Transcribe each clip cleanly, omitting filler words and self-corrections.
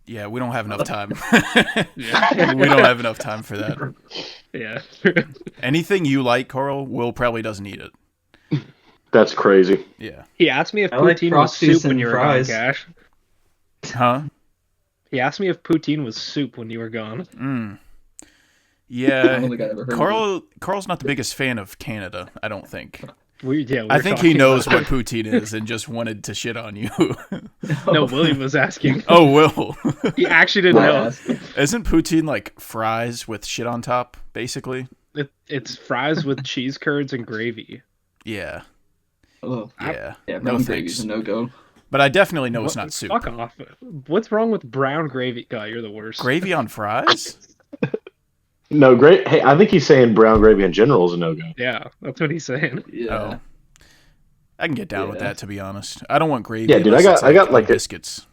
Yeah, we don't have enough time. Yeah. We don't have enough time for that. Yeah. Anything you like, Carl, Will probably doesn't eat it. That's crazy. Yeah. He asked me if I like poutine was Frosties soup when and you were gone, fries. Cash. Huh? He asked me if poutine was soup when you were gone. I Yeah. don't think I ever heard of it. Carl's not the biggest fan of Canada, I don't think. We I were think he talking knows about what poutine is and just wanted to shit on you. No, William was asking. Oh, Will. He actually didn't know. Isn't poutine like fries with shit on top, basically? It's fries with cheese curds and gravy. Yeah. Oh, Yeah. yeah, No brown gravy's thanks. a no-go. But I definitely know it's not soup. Fuck off. What's wrong with brown gravy? God, you're the worst. Gravy on fries? No, great. Hey, I think he's saying brown gravy in general is a no-go. Yeah, that's what he's saying. Yeah. Oh. I can get down with that, to be honest. I don't want gravy. Yeah, dude, unless I got on like biscuits,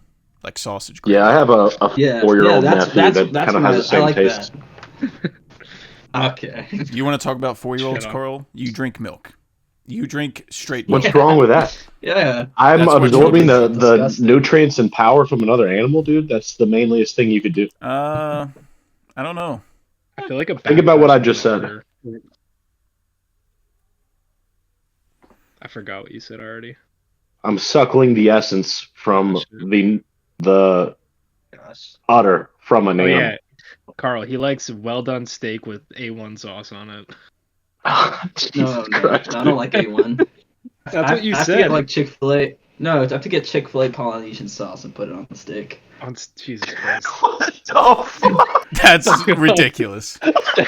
like sausage gravy. Yeah, I have a Yeah, 4-year-old that's nephew that kind of has the same like taste. that. Okay. You want to talk about 4-year-olds, Shut up. Carl? You drink milk. You drink straight What's milk. wrong with that? Yeah. I'm That's what absorbing children the disgusting. nutrients and power from another animal, dude. That's the manliest thing you could do. I don't know. I feel like a Think about what I just said. I forgot what you said already. I'm suckling the essence from the Gosh. udder from an Oh animal. yeah, Carl. He likes well done steak with A1 sauce on it. Jesus No, Christ. I don't like A1. That's what you I have to said. get like Chick-fil-A. No, I have to get Chick-fil-A Polynesian sauce and put it on the steak. Jesus Christ. What the fuck? That's ridiculous.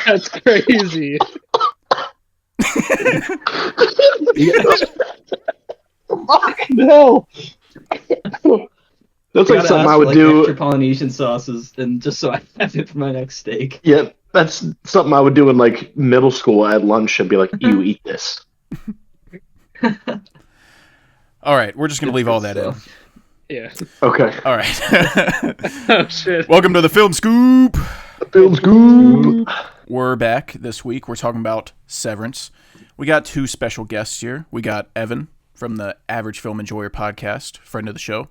That's crazy. Fucking hell. That's like Gotta something ask I for, would like, do. extra Polynesian sauces, and just so I have it for my next steak. Yeah, that's something I would do in like middle school at lunch and be like, "You eat this." All right, we're just going to leave all that in. Stuff. Yeah. Okay. All right. Oh shit. Welcome to the Film Scoop. Feels good. We're back this week. We're talking about Severance. We got 2 special guests here. We got Evan from the Average Film Enjoyer podcast, friend of the show.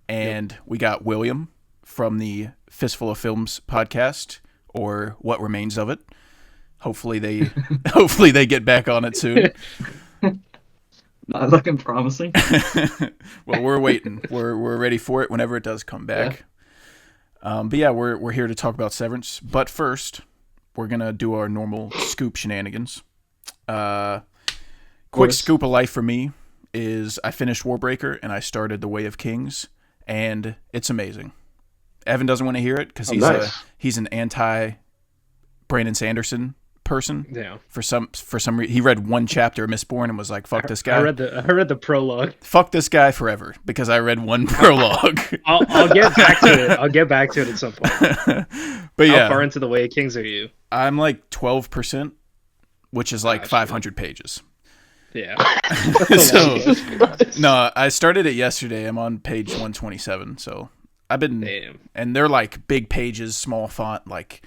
And we got William from the Fistful of Films podcast, or what remains of it. Hopefully they get back on it soon. Not looking promising. Well, we're waiting. We're ready for it whenever it does come back. But yeah, we're here to talk about Severance. But first, we're gonna do our normal scoop shenanigans. Quick scoop of life for me is I finished Warbreaker and I started The Way of Kings, and it's amazing. Evan doesn't want to hear it because he's an anti Brandon Sanderson person. Yeah. For some reason, he read one chapter of Mistborn and was like, "Fuck this guy." I read the prologue. Fuck this guy forever because I read one prologue. I'll get back to it. I'll get back to it at some point. But yeah, How far into The Way of Kings are you? I'm like 12%, which is like 500 pages. Yeah. So, no, I started it yesterday. I'm on page 127. So I've been, Damn. and they're like big pages, small font. Like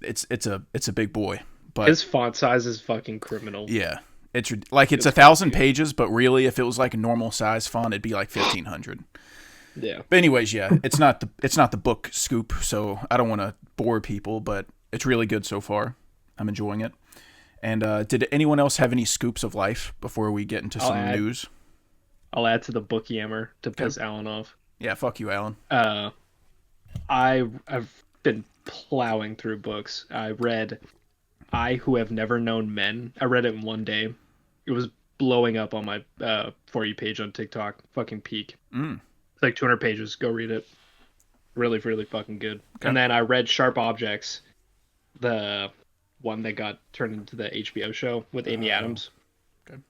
it's a big boy. But His font size is fucking criminal. yeah, it's 1,000 pages, but really, if it was like a normal size font, it'd be like 1,500. Yeah. But anyways, yeah, it's not the book scoop, so I don't want to bore people, but it's really good so far. I'm enjoying it. And did anyone else have any scoops of life before we get into some news? I'll add to the book yammer to piss Alan off. Yeah, fuck you, Alan. I've been plowing through books. I read I Who Have Never Known Men. I read it in one day. It was blowing up on my For You page on TikTok. Fucking peak. It's like 200 pages. Go read it. Really, really fucking good. Okay. And then I read Sharp Objects, the one that got turned into the HBO show with Amy Adams. Good.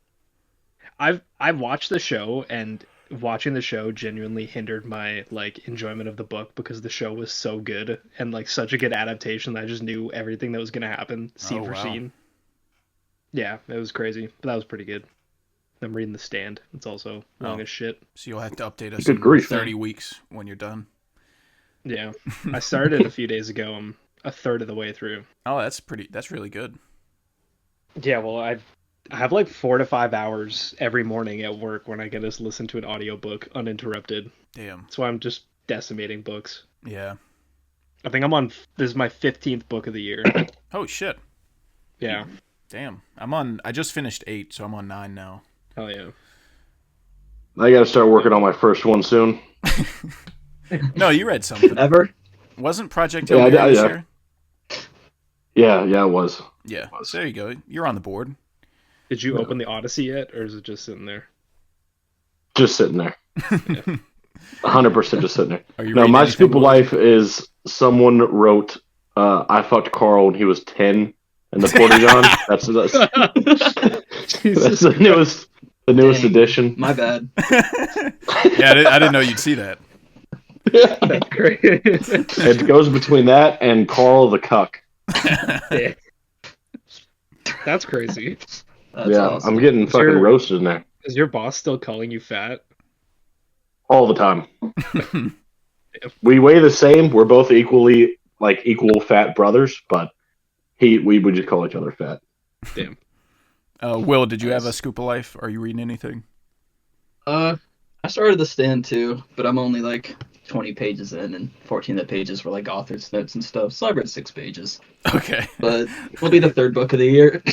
I've watched the show, and watching the show genuinely hindered my like enjoyment of the book because the show was so good and like such a good adaptation that I just knew everything that was going to happen scene for scene. Yeah, it was crazy, but that was pretty good. I'm reading The Stand. It's also long as shit. So you'll have to update us Good in grief. 30 weeks when you're done. Yeah, I started a few days ago. I'm a third of the way through. Oh, that's really good. Yeah, well, I have like 4 to 5 hours every morning at work when I get to listen to an audiobook uninterrupted. Damn. So I'm just decimating books. Yeah. I think this is my 15th book of the year. Oh shit. Yeah. Damn. I just finished 8, so I'm on 9 now. Hell yeah. I got to start working on my first one soon. No, you read something. Ever? Wasn't Project Hail Mary this year? Yeah, it was. Yeah. So there you go. You're on the board. Did you open the Odyssey yet, or is it just sitting there? Just sitting there. 100% just sitting there. Are you No, reading my anything, scoop of Will? life is someone wrote, I fucked Carl when he was 10 in the Portagon. That's the newest Dang. edition. My bad. Yeah, I didn't know you'd see that. That's great. It goes between that and Carl the Cuck. Yeah. That's crazy. That's awesome. I'm getting fucking roasted in there Is your boss still calling you fat? all the time. We weigh the same. We're both equal fat brothers, but we would just call each other fat. Damn. Will, did you have a scoop of life? Are you reading anything? I started The Stand too, but I'm only like 20 pages in, and 14 of the pages were like author's notes and stuff. So I read 6 pages. Okay. But it'll be the 3rd book of the year.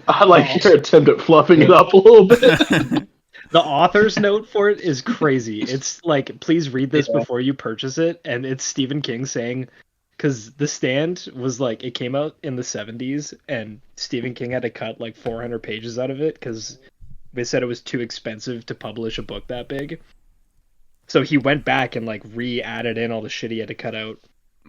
I like your attempt at fluffing it up a little bit. The author's note for it is crazy. It's like, please read this before you purchase it, and it's Stephen King saying, because The Stand was like, it came out in the 70s, and Stephen King had to cut like 400 pages out of it because they said it was too expensive to publish a book that big. So he went back and like re-added in all the shit he had to cut out.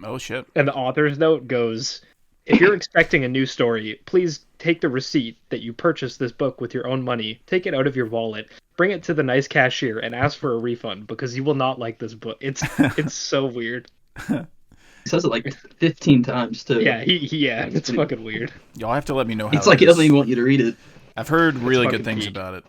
Oh shit. And the author's note goes, if you're expecting a new story, please take the receipt that you purchased this book with your own money, take it out of your wallet, bring it to the nice cashier, and ask for a refund because you will not like this book. It's so weird. He says it like 15 times too. Yeah, it's fucking weird. Y'all have to let me know how It's like he it is. doesn't even want you to read it. I've heard really fucking good things peak. about it.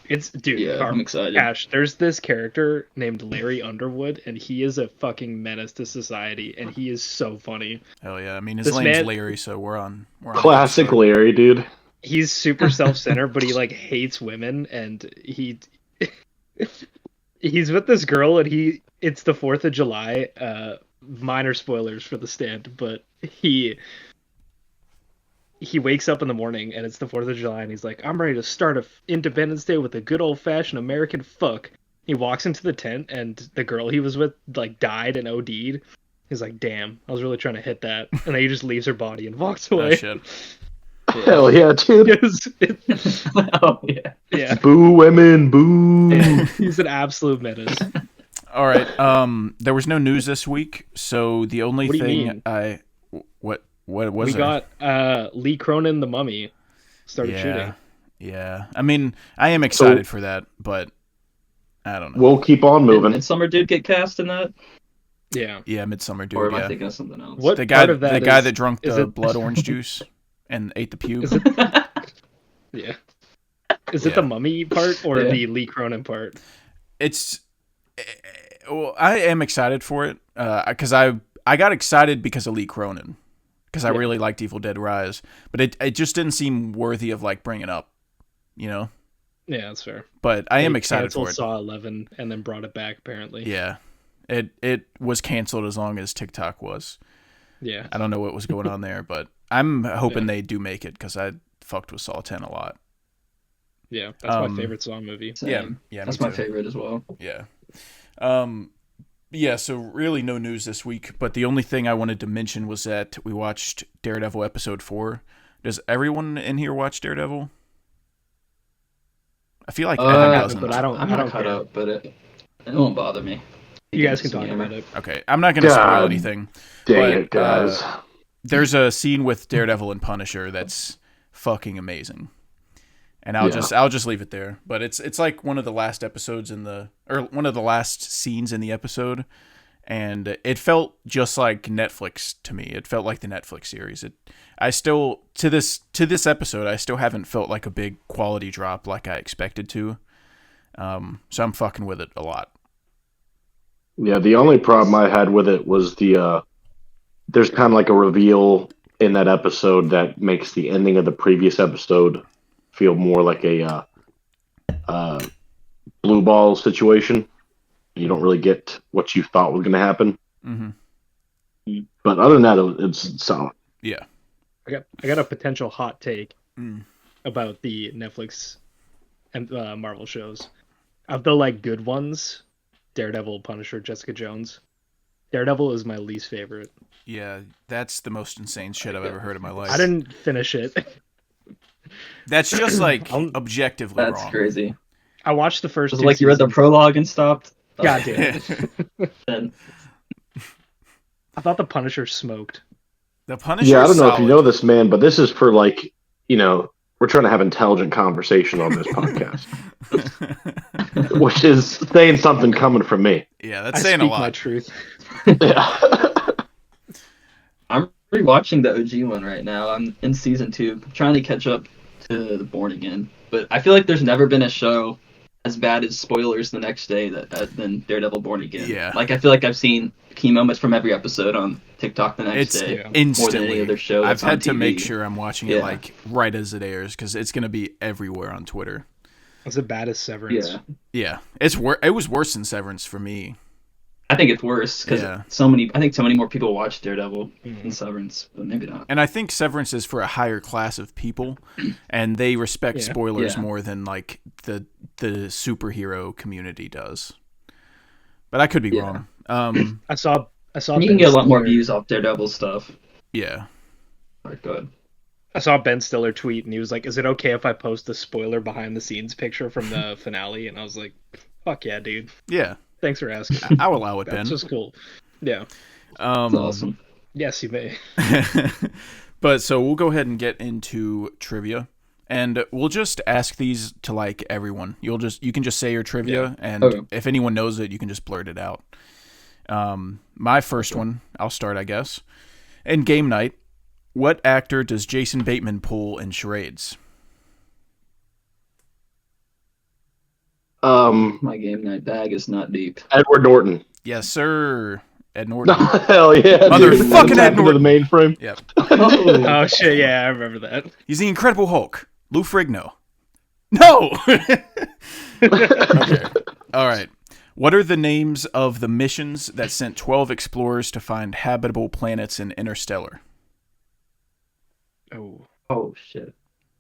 It's dude. Yeah, I'm excited. Ash, there's this character named Larry Underwood, and he is a fucking menace to society, and he is so funny. Hell yeah. I mean, his This name's man- Larry, so we're on Classic Larry, dude. He's super self-centered, but he like hates women, and he's with this girl, and it's the 4th of July. Minor spoilers for The Stand, but he wakes up in the morning and it's the 4th of July and he's like, I'm ready to start Independence Day with a good old-fashioned American fuck. He walks into the tent and the girl he was with like died and OD'd. He's like, damn, I was really trying to hit that. And then he just leaves her body and walks away. Oh shit. Hell yeah, dude. Oh yeah. Yeah. Boo women, boo. He's an absolute menace. All right. There was no news this week, so the only What do you thing mean? what was We there? got Lee Cronin, the Mummy, started shooting. Yeah. I mean, I am excited for that, but I don't know. We'll keep on moving. Did Summer Dude get cast in that? Yeah. Yeah, Midsummer Dude. Or am I Yeah. thinking of something else? What The guy part of that the guy is- that drunk is the it- blood orange juice and ate the pube. Is it- Yeah. Is it Yeah. the Mummy part or Yeah. the Lee Cronin part? It's well, I am excited for it because I got excited because of Lee Cronin because I really liked Evil Dead Rise, but it just didn't seem worthy of like bringing up, you know. Yeah, that's fair. But I am They excited for canceled it. Saw 11 and then brought it back apparently. Yeah, it was canceled as long as TikTok was. Yeah. I don't know what was going on there, but I'm hoping they do make it because I fucked with Saw 10 a lot. Yeah, that's my favorite Saw movie. Same. Yeah, That's me my too. favorite as well. Yeah. Yeah, so really no news this week, but the only thing I wanted to mention was that we watched Daredevil episode 4. Does everyone in here watch Daredevil? I feel like Evan doesn't. but I don't I'm not care. caught up, but it won't bother me. You guys can talk about it. Okay, I'm not going to spoil God. anything. Dang but, it, guys. There's a scene with Daredevil and Punisher that's fucking amazing. And I'll just leave it there. But it's like one of the last episodes one of the last scenes in the episode, and it felt just like Netflix to me. It felt like the Netflix series. I still to this episode I still haven't felt like a big quality drop like I expected to. So I'm fucking with it a lot. Yeah, the only problem I had with it was there's kind of like a reveal in that episode that makes the ending of the previous episode feel more like a blue ball situation. You don't really get what you thought was going to happen. Mm-hmm. But other than that, it's solid. Yeah. I got a potential hot take Mm. about the Netflix and Marvel shows. Of the like good ones, Daredevil, Punisher, Jessica Jones. Daredevil is my least favorite. Yeah, that's the most insane shit I've ever heard in my life. I didn't finish it. That's just like objectively That's wrong. crazy. I watched the first Was it two like you read the seasons. prologue and stopped? God damn it. Then I thought the Punisher smoked. The Punisher. Yeah, I don't is know if you solid. know this, man, but this is for like, we're trying to have intelligent conversation on this podcast, which is saying something coming from me. Yeah, that's I saying a speak lot. my truth. Yeah. I'm rewatching the OG one right now. I'm in season 2, trying to catch up to the Born Again. But I feel like there's never been a show as bad as spoilers the next day than Daredevil Born Again. Yeah. Like I feel like I've seen key moments from every episode on TikTok the next It's day. Yeah. instantly. More than any other show I've that's on had to TV. make sure I'm watching it Yeah. like right as it airs because it's gonna be everywhere on Twitter. Was it bad as Severance? Yeah. Yeah, it was worse than Severance for me. I think it's worse because Yeah. so many more people watch Daredevil Mhm. than Severance, but maybe not. And I think Severance is for a higher class of people, and they respect Yeah. spoilers Yeah. more than like the superhero community does. But I could be Yeah. wrong. I saw. You can get a lot more views off Daredevil stuff. Yeah. Alright, go ahead. I saw Ben Stiller tweet, and he was like, "Is it okay if I post the spoiler behind the scenes picture from the finale?" And I was like, "Fuck yeah, dude! Yeah. Thanks for asking. I'll allow it, Ben. That's just cool." Yeah. That's awesome. Yes, you may. But so we'll go ahead and get into trivia, and we'll just ask these to like everyone. You can just say your trivia, and Okay. if anyone knows it, you can just blurt it out. My first one, I'll start, I guess. In Game Night, what actor does Jason Bateman pull in charades? My game night bag is not deep. Edward Norton. Yes, sir. Ed Norton. Hell yeah. Motherfucking dude. Ed Into the mainframe. Yep. Oh shit! Yeah, I remember that. He's the Incredible Hulk. Lou Ferrigno. No. Okay. All right. What are the names of the missions that sent 12 explorers to find habitable planets in Interstellar? Oh, Oh shit.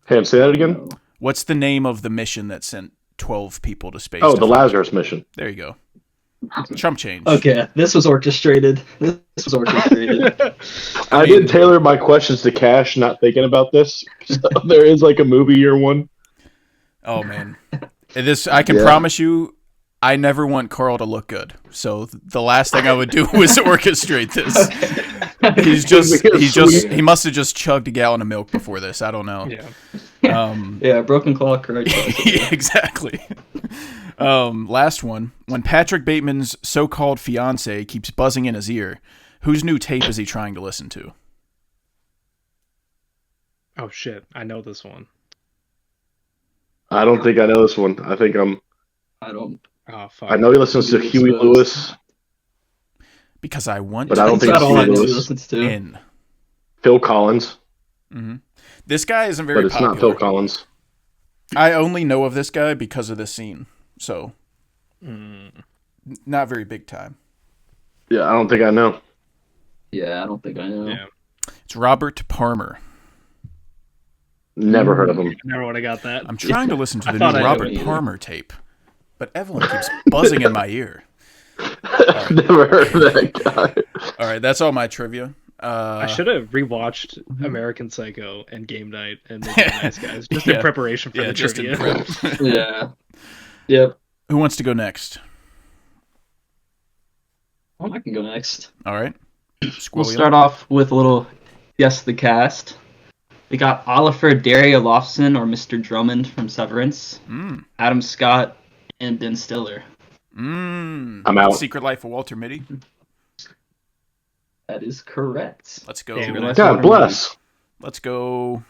Hey, say that again. No. What's the name of the mission that sent 12 people to space? Oh, to the find- Lazarus mission. There you go. Chump change. Okay, this was orchestrated. I did tailor my questions to Cash, not thinking about this. So there is like a movie year one. Oh, man. This, I can Yeah. promise you, I never want Carl to look good. So the last thing I would do was orchestrate this. He must have just chugged a gallon of milk before this. I don't know. yeah. Yeah, broken claw, correct. Yeah, exactly. Last one. When Patrick Bateman's so-called fiance keeps buzzing in his ear, whose new tape is he trying to listen to? Oh shit! I know this one. I don't think I know this one. I think I don't. Oh fuck! I know he listens to Huey Lewis, Because I want but to I don't That's think not it's all I Huey know he Lewis. listens to. in. Phil Collins, This guy isn't very but it's popular. not Phil Collins. I only know of this guy because of this scene. So, not very big time. Yeah, I don't think I know. Yeah, I don't think I know. Yeah, It's Robert Palmer. Never heard of him. never would have got that. I'm trying to listen to I the thought new I knew Robert either. Palmer tape, but Evelyn keeps buzzing in my ear. Never heard of that guy. All right, that's all my trivia. I should have rewatched American Psycho and Game Night and The Nice Guys just Yeah. in preparation for the just in trivia. prep. Yeah. Yep. Who wants to go next? Well, I can go next. All right. We'll Squilliam. start off with a little guess the cast. We got Oliver Daria-Lofson or Mr. Drummond from Severance, Adam Scott, and Ben Stiller. I'm out. Secret Life of Walter Mitty. That is correct. Let's go. Damn it. Life of God Walter bless. Let's go.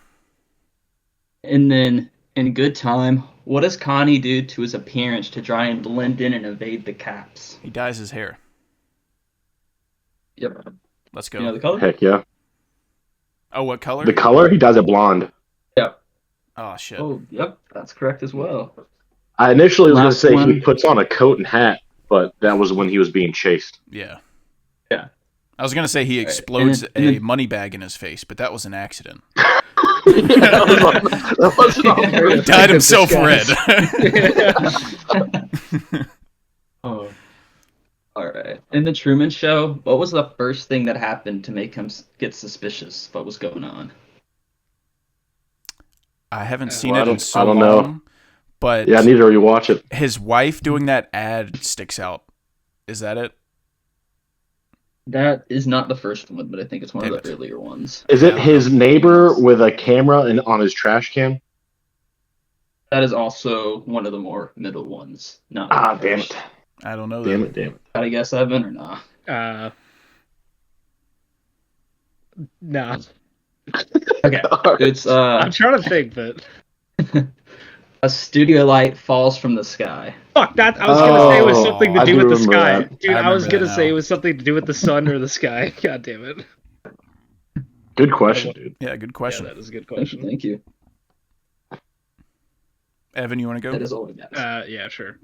Mitty. And then, in Good Time, what does Connie do to his appearance to try and blend in and evade the caps? He dyes his hair. Yep. Let's go. You know the color? Heck yeah. Oh, what color? The color? He does it blonde. Yep. Oh, shit. Oh, yep. That's correct as well. I initially was going to Last say one. he puts on a coat and hat, but that was when he was being chased. Yeah. Yeah. I was gonna say he Right. explodes And then- a money bag in his face, but that was an accident. That wasn't on He purpose. dyed himself red. Oh. All right. In the Truman Show, what was the first thing that happened to make him get suspicious? What was going on? I haven't seen Well, it I in don't- so I don't know. long, but Yeah, I need to rewatch it. his wife doing that ad sticks out. Is that it? That is not the first one, but I think it's one Damn of the it. earlier ones. Is it his neighbor with a camera and on his trash can? That is also one of the more middle ones. Not the Damn first. it. I don't know. Damn that. it, damn it. Gotta guess Evan or not? Nah. Okay. It's I'm trying to think, but a studio light falls from the sky. fuck that. I was gonna say it was Oh, something to I do do with the remember sky, that. dude. I I was remember gonna that say now. it was something to do with the sun or the sky. God damn it. Good question, dude. Yeah, good Yeah, question. that is a good Thank you. question. Thank you. Evan, you want to That go? is all I got. Yeah, sure.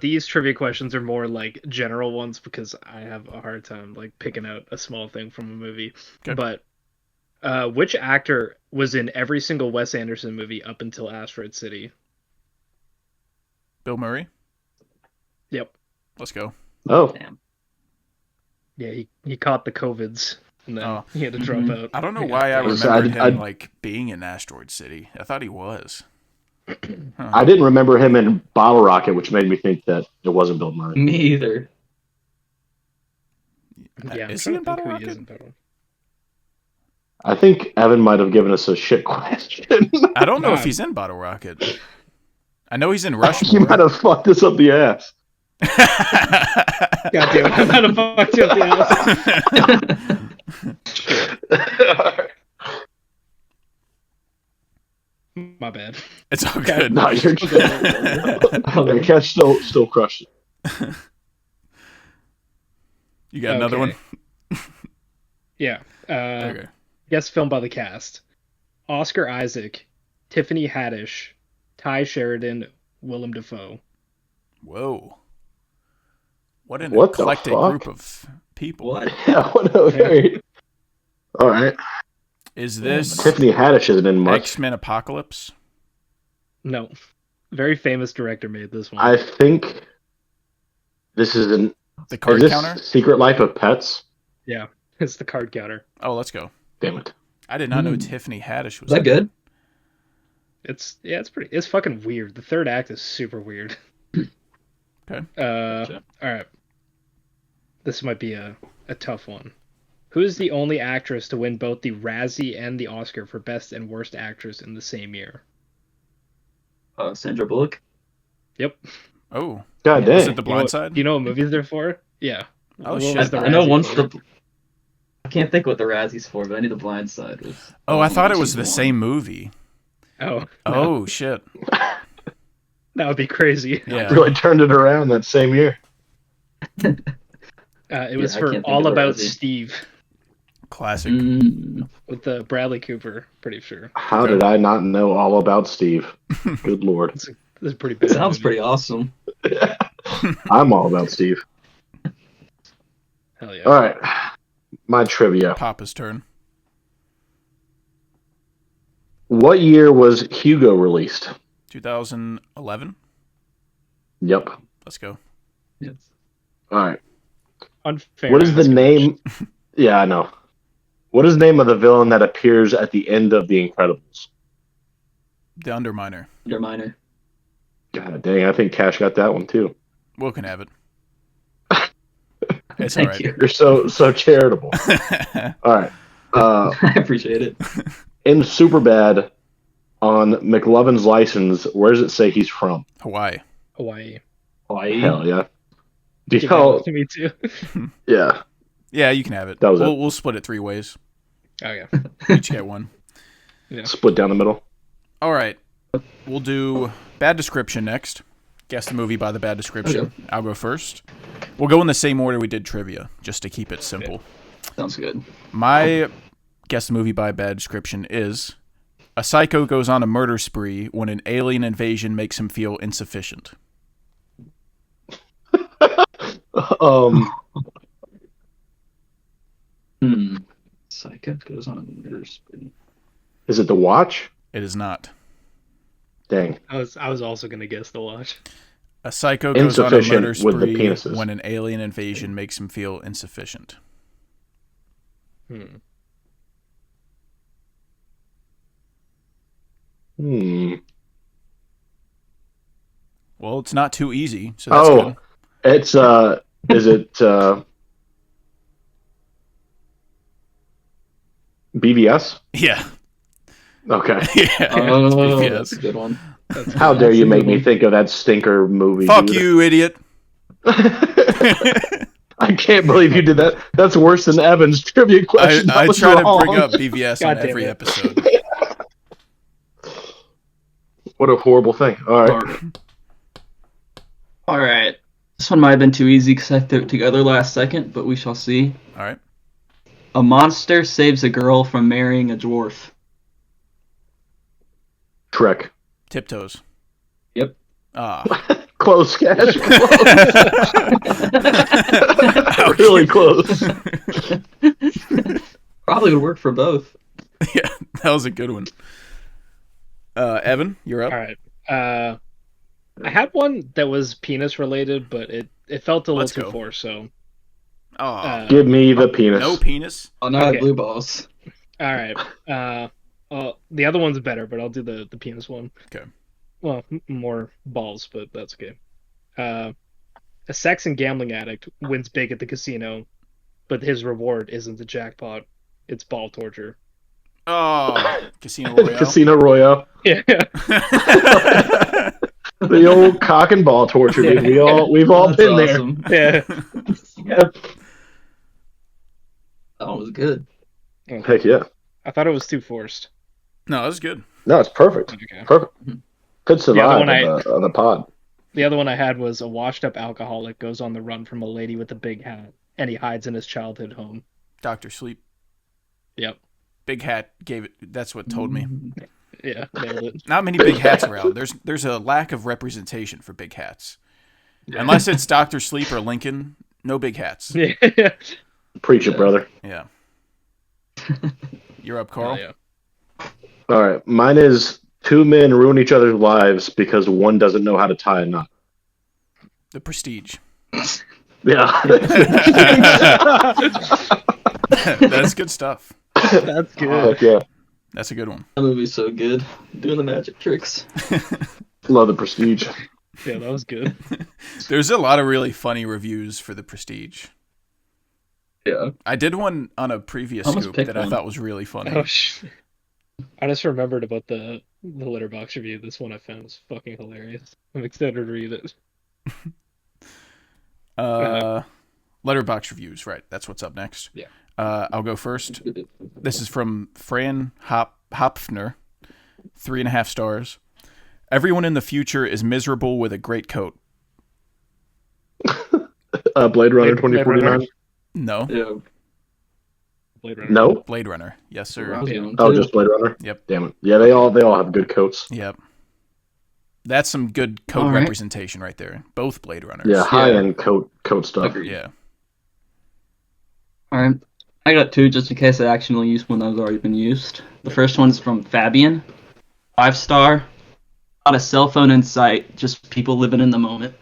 These trivia questions are more like general ones because I have a hard time like picking out a small thing from a movie. Okay. But which actor was in every single Wes Anderson movie up until Asteroid City? Bill Murray? Yep. Let's go. Oh, Damn. Yeah, he caught the COVIDs and then Oh. he had to drop Mhm. out. I don't know Yeah. why I Was- remembered I- him like being in Asteroid City. I thought he was. I didn't remember him in Bottle Rocket, which made me think that it wasn't Bill Murray. Me either. Yeah, I'm Is trying he in to think Bottle who he is Rocket? in Bottle. I think Evan might have given us a shit question. I don't know if Nah. he's in Bottle Rocket. I know he's in You Rushmore. might have fucked us up the ass. God damn it! I'm gonna fuck you up the ass. My bad. It's all good. No, you're Okay. okay. Catch still crushed it. You got another one? Yeah. Okay. Guest film by the cast: Oscar Isaac, Tiffany Haddish, Ty Sheridan, Willem Dafoe. Whoa. What an What the eclectic fuck? group of people. What? Yeah, what a very. All right. Is this Tiffany Haddish isn't in much. X-Men Apocalypse? No, very famous director made this one. I think this is an. The Is card this counter? Secret Life of Pets? Yeah, it's the card counter. Oh, let's go. Damn it. I did not know Tiffany Haddish was Was that in good? It's fucking weird. The third act is super weird. Okay. Gotcha. All right. This might be a tough one. Who is the only actress to win both the Razzie and the Oscar for Best and Worst Actress in the same year? Sandra Bullock. Yep. Oh, God is dang. it The Do you know Blind what- Side? Do you know what movies they're for? Yeah. Oh, What shit. was the I know Razzie once for? the. I can't think what the Razzie's for, but I knew the Blind Side was. Oh, I thought it was she's the won. same movie. Oh, Oh, shit. that would be crazy. Yeah. Really turned it around that same year. It was I for can't think All of the About Razzie. Steve Classic. with the Bradley Cooper. Pretty sure. How did I not know all about Steve? Good lord. This is pretty It bad. sounds pretty awesome. I'm all about Steve. Hell yeah. All right. My trivia. Papa's turn. What year was Hugo released? 2011. Yep. Let's go. Yes. All right. Unfair. What is the Oscar name? Yeah, I know. What is the name of the villain that appears at the end of The Incredibles? The Underminer. Underminer. God dang, I think Cash got that one too. Will can have it. It's Thank all right. you. You're so charitable. All right. I appreciate it. In Superbad, on McLovin's license, where does it say he's from? Hawaii. Hawaii. Hawaii. Hell yeah. Do Give y'all? that to me too. Yeah. Yeah, you can have it. That was We'll split it 3 ways. Oh yeah. Each get one. Split down the middle. All right. We'll do bad description next. Guess the movie by the bad description. Okay. I'll go first. We'll go in the same order we did trivia, just to keep it simple. Sounds good. My guess the movie by bad description is: a psycho goes on a murder spree when an alien invasion makes him feel insufficient. Psycho goes on a murder spree. Is it The Watch? It is not. Dang. I was also gonna guess The Watch. A psycho goes on a Insufficient murder with the spree penises. when an alien invasion makes him feel insufficient. Well, it's not too easy, so that's good. It's is it BVS? Yeah. Okay. Yeah. Oh, BVS. that's a good one. How dare you make me think of that stinker movie? Fuck dude. you, idiot. I can't believe you did that. That's worse than Evan's trivia question. I That try was to bring wrong. up BVS God on damn every it. episode. What a horrible thing. All right. All right. This one might have been too easy because I threw it together last second, but we shall see. All right. A monster saves a girl from marrying a dwarf. Trek. Tiptoes. Yep. Ah. Close, Cash. Close. Really close. Probably would work for both. Yeah, that was a good one. Evan, you're up. All right. I had one that was penis related, but it felt a Let's little go. too forced. So Oh, Give me the penis. no penis. Oh, now I Okay. have blue balls. all right. Well, the other one's better, but I'll do the penis one. Okay. Well, more balls, but that's okay. A sex and gambling addict wins big at the casino, but his reward isn't the jackpot; it's ball torture. Oh, Casino Royale. Casino Royale. Yeah. The old cock and ball torture, dude. We've all That's been awesome. Yeah. there. That one was good. Heck yeah. I thought it was too forced. No, that was good. No, it's perfect. Okay. Perfect. Could survive one on the pod. The other one I had was a washed-up alcoholic goes on the run from a lady with a big hat, and he hides in his childhood home. Dr. Sleep. Yep. Big Hat gave it. That's what told me. Yeah, nailed it. Not many big hats around. There's a lack of representation for big hats. Unless it's Dr. Sleep or Lincoln, no big hats. Yeah. Preach it, brother. Yeah. You're up, Carl. Oh, yeah. All right. Mine is two men ruin each other's lives because one doesn't know how to tie a knot. The Prestige. Yeah. That's good stuff. That's good. Heck yeah. That's a good one. That movie's so good. Doing the magic tricks. Love the Prestige. Yeah, that was good. There's a lot of really funny reviews for The Prestige. Yeah. I did one on a previous Almost scoop picked that I one. thought was really funny. Oh, I just remembered about the Letterboxd review. This one I found was fucking hilarious. I'm excited to read it. Letterbox reviews, right? That's what's up next. Yeah. I'll go first. This is from Fran Hopfner, 3.5 stars. Everyone in the future is miserable with a great coat. Blade Runner Blade 2049. Runner. No. Yeah. Blade Runner. No. Blade Runner. Yes, sir. I was going Oh, to. just Blade Runner. Yep. Damn it. Yeah, they all have good coats. Yep. That's some good coat All right. representation right there. Both Blade Runners. Yeah, high end coat stuff. Agreed. Yeah. All right. I got two just in case I accidentally used one that was already been used. The first one's from Fabian. 5-star. Not a cell phone in sight, just people living in the moment.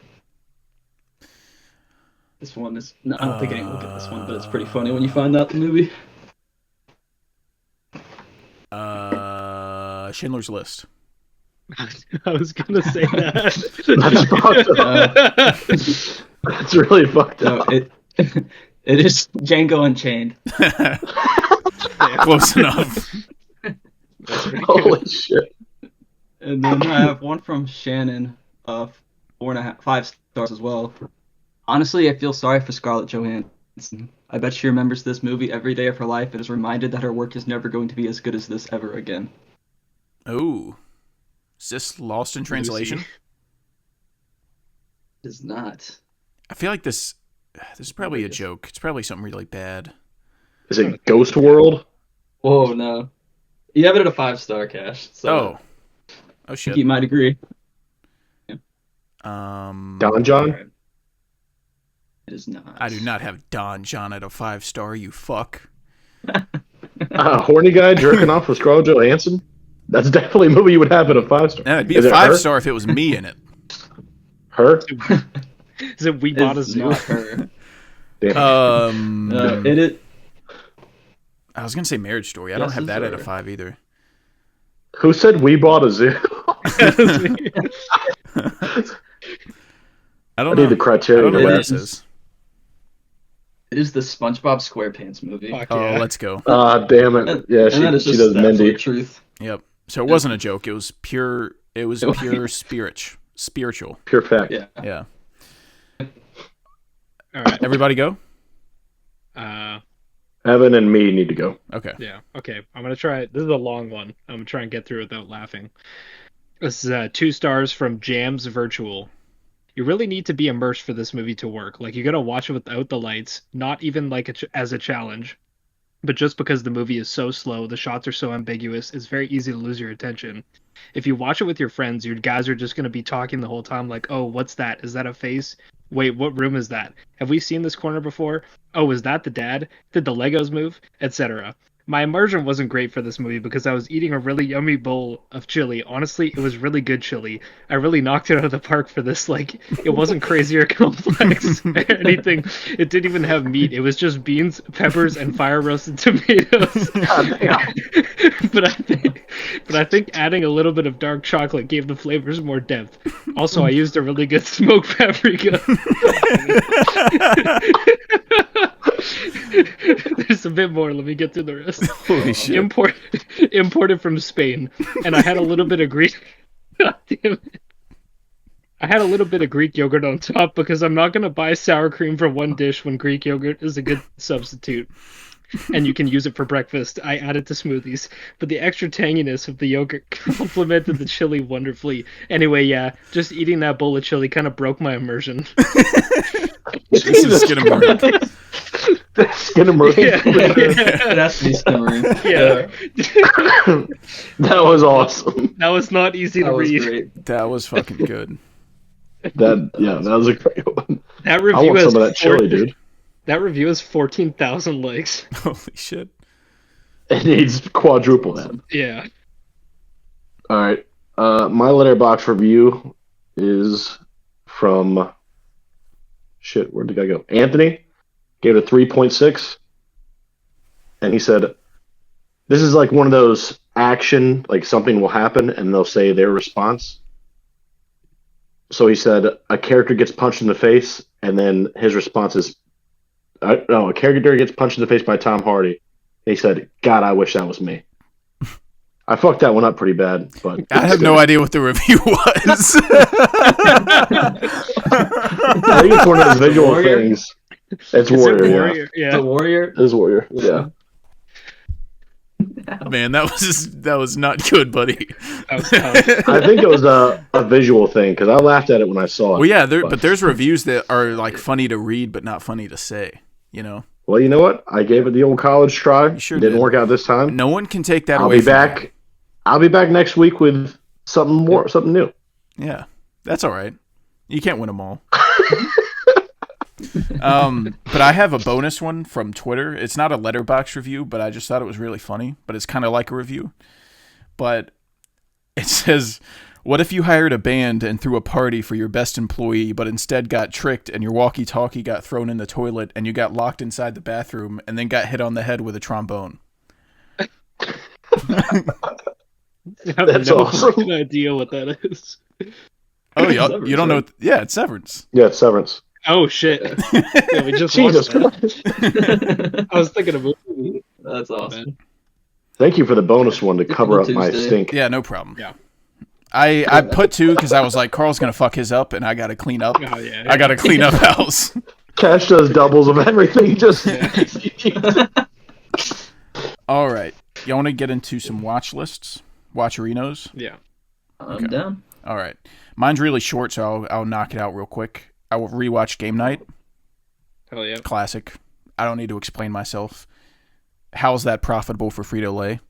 This one is... No, I don't think anyone will get this one, but it's pretty funny when you find out the movie. Schindler's List. I was gonna say that. That's fucked up. That's really fucked No, up. it is Django Unchained. Close enough. Holy shit. And then I have one from Shannon of 5 stars as well. Honestly, I feel sorry for Scarlett Johansson. I bet she remembers this movie every day of her life and is reminded that her work is never going to be as good as this ever again. Oh. Is this Lost in Translation? It is not. I feel like this is probably a joke. It's probably something really bad. Is it Ghost World? Whoa, no. You have it at a 5-star, Cash. So Oh I think shit. you might agree. Don John? Alright. It is not. I do not have Don John at a 5-star, you fuck. Horny guy jerking off with Scarlett Johansson? That's definitely a movie you would have at a 5-star. No, it'd be Is a it her? 5-star if it was me in it. Her? Is it We Bought a It's Zoo? not her. Damn. It is. I was gonna say Marriage Story. I don't Yes, have it's that at a her. 5 either. Who said We Bought a Zoo? I I don't need know. the I criteria. don't know for what that. this is. It is the SpongeBob SquarePants movie. Fuck Oh, yeah. let's go. Damn it. Yeah, And that is she just does the Mindy. absolute truth. Yep. So it wasn't a joke. It was pure. It was pure spiritual. Pure fact. Yeah. Yeah. All right. Everybody go. Evan and me need to go. Okay. Yeah. Okay. I'm gonna try. This is a long one. I'm gonna try and get through it without laughing. This is 2 stars from Jams Virtual. You really need to be immersed for this movie to work. Like, you gotta watch it without the lights, not even like as a challenge, but just because the movie is so slow, the shots are so ambiguous, it's very easy to lose your attention. If you watch it with your friends, you guys are just gonna be talking the whole time, like, "Oh, what's that? Is that a face? Wait, what room is that? Have we seen this corner before? Oh, is that the dad? Did the Legos move?" Etc. My immersion wasn't great for this movie because I was eating a really yummy bowl of chili. Honestly, it was really good chili. I really knocked it out of the park for this. Like, it wasn't crazy or complex or anything. It didn't even have meat. It was just beans, peppers, and fire roasted tomatoes. but I think adding a little bit of dark chocolate gave the flavors more depth. Also, I used a really good smoked paprika. There's a bit more. Let me get through the rest. Holy shit. Imported from Spain, and I had a little bit of Greek. God damn it. I had a little bit of Greek yogurt on top because I'm not gonna buy sour cream for one dish when Greek yogurt is a good substitute, and you can use it for breakfast. I added to smoothies, but the extra tanginess of the yogurt complemented the chili wonderfully. Anyway, yeah, just eating that bowl of chili kind of broke my immersion. This is Skinamarink. Skinamarink. That's me stammering. Yeah. That was awesome. That was not easy That to was read. great. That was fucking good. That was a great one. That I review want has some of that chili, dude. That review has 14,000 likes. Holy shit. It needs quadruple that. Yeah. All right. My letterbox review is from where did I go? Anthony gave it a 3.6, and he said, "This is like one of those action, like something will happen, and they'll say their response." So he said a character gets punched in the face, and then his response is, "No, a character gets punched in the face by Tom Hardy." And he said, "God, I wish that was me." I fucked that one up pretty bad, but I have no idea what the review was. I think it's one of those visual Warrior? things. It's Is Warrior. it Yeah. Warrior? Yeah. The Warrior. It is Warrior. Yeah. Man, that was not good, buddy. That was tough. I think it was a visual thing because I laughed at it when I saw it. Well, yeah, but there's reviews that are like funny to read but not funny to say, you know? Well, you know what? I gave it the old college try. You sure Didn't did. work out this time. No one can take that I'll away be from back. you. I'll be back next week with something new. Yeah, that's all right. You can't win them all. But I have a bonus one from Twitter. It's not a letterbox review, but I just thought it was really funny. But it's kind of like a review. But it says, "What if you hired a band and threw a party for your best employee, but instead got tricked and your walkie-talkie got thrown in the toilet and you got locked inside the bathroom and then got hit on the head with a trombone?" I have That's no awesome. fucking idea what that is. Oh, you Severance, don't know? right? Yeah, it's Severance. Yeah, it's Severance. Oh shit! Yeah, we just Jesus watched that. Christ. I was thinking of a movie. That's awesome. Thank you for the bonus one to cover up my Tuesday. stink. Yeah, no problem. Yeah. I put 2 because I was like, Carl's going to fuck his up and I got to clean up. Oh yeah. I got to clean up house. Cash does doubles of everything. Just All right. You want to get into some watch lists? Watcherinos? Yeah. I'm down. All right. Mine's really short, so I'll knock it out real quick. I will rewatch Game Night. Hell yeah. Classic. I don't need to explain myself. How's that profitable for Frito-Lay?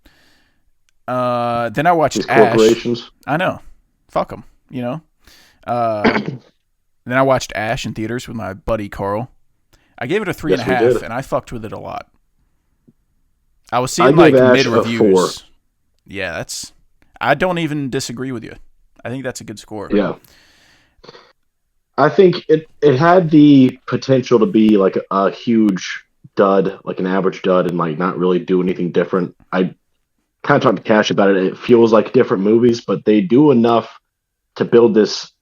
Then I watched these Ash. corporations. I know. Fuck them, you know? Then I watched Ash in theaters with my buddy Carl. I gave it a 3.5, Yes, we did. and I fucked with it a lot. I was I seeing gave like Ash mid a reviews. 4. Yeah, I don't even disagree with you. I think that's a good score. Yeah. I think it had the potential to be like a huge dud, like an average dud, and like not really do anything different. I kind of talked to Cash about it. It feels like different movies, but they do enough to build this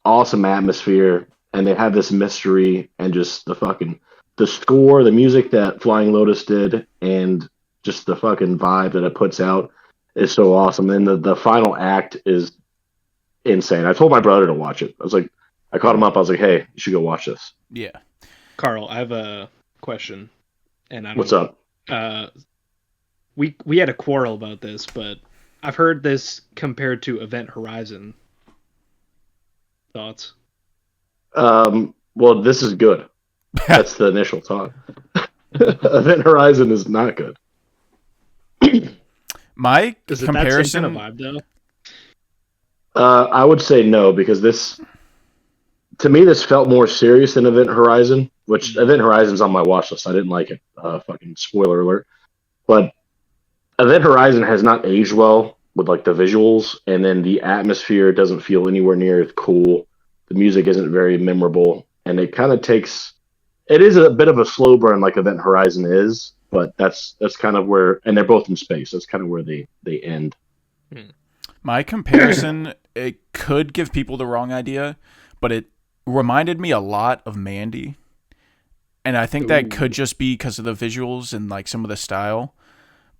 awesome atmosphere, and they have this mystery and just the score, the music that Flying Lotus did, and just the fucking vibe that it puts out is so awesome. And the final act is insane. I told my brother to watch it. I caught him up. I was like, hey, you should go watch this. Yeah. Carl, I have a question, and I don't What's up? We had a quarrel about this, but I've heard this compared to Event Horizon. Thoughts? Well, this is good. That's the initial thought. Event Horizon is not good. My Is it comparison. that same kind of vibe, though? I would say no, because to me, this felt more serious than Event Horizon, which Event Horizon's on my watch list. I didn't like it. Fucking spoiler alert. But Event Horizon has not aged well with like the visuals, and then the atmosphere doesn't feel anywhere near as cool. The music isn't very memorable, and it kind of takes. It is a bit of a slow burn, like Event Horizon is, but that's kind of where, and they're both in space. That's kind of where they end. My comparison, it could give people the wrong idea, but it reminded me a lot of Mandy. And I think that could just be because of the visuals and like some of the style.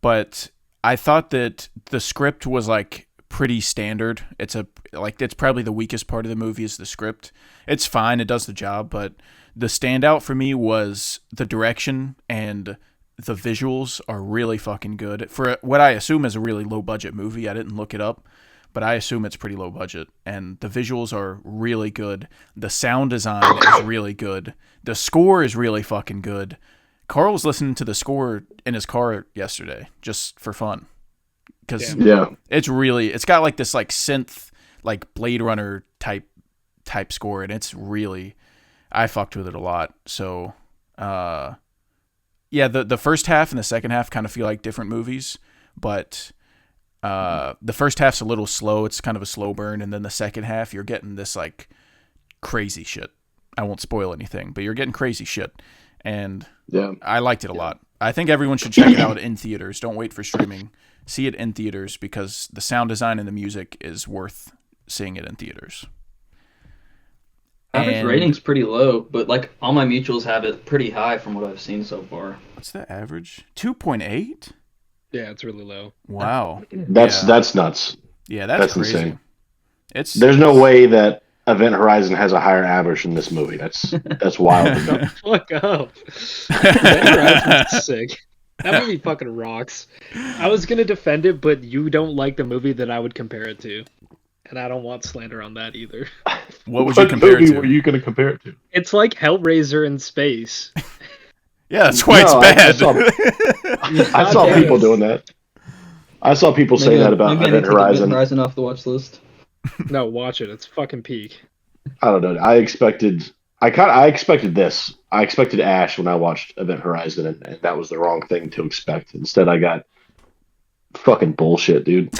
But I thought that the script was like pretty standard. It's probably the weakest part of the movie is the script. It's fine, it does the job, but the standout for me was the direction, and the visuals are really fucking good. For what I assume is a really low budget movie, I didn't look it up, but I assume it's pretty low budget, and the visuals are really good. The sound design is really good. The score is really fucking good. Carl was listening to the score in his car yesterday just for fun, because it's got like this like synth like Blade Runner type score, and it's really, I fucked with it a lot. So yeah, the first half and the second half kind of feel like different movies, but the first half's a little slow. It's kind of a slow burn, and then the second half you're getting this like crazy shit. I won't spoil anything, but you're getting crazy shit, and I liked it a lot. I think everyone should check it out in theaters. Don't wait for streaming. See it in theaters, because the sound design and the music is worth seeing it in theaters. Average rating's pretty low, but like all my mutuals have it pretty high from what I've seen so far. What's the average? 2.8? Yeah, it's really low. Wow. That's nuts. Yeah, that's crazy. Insane. There's no way that Event Horizon has a higher average than this movie. That's wild. Fuck up. Event Horizon's sick. That movie fucking rocks. I was gonna defend it, but you don't like the movie that I would compare it to, and I don't want slander on that either. What would you compare it to? What were you going to compare it to? It's like Hellraiser in space. Yeah, that's why it's bad. I saw people doing that. I saw people say that about Event Horizon. Event Horizon off the watch list. No, watch it. It's fucking peak. I don't know. I expected this. I expected Ash when I watched Event Horizon, and that was the wrong thing to expect. Instead, I got fucking bullshit, dude.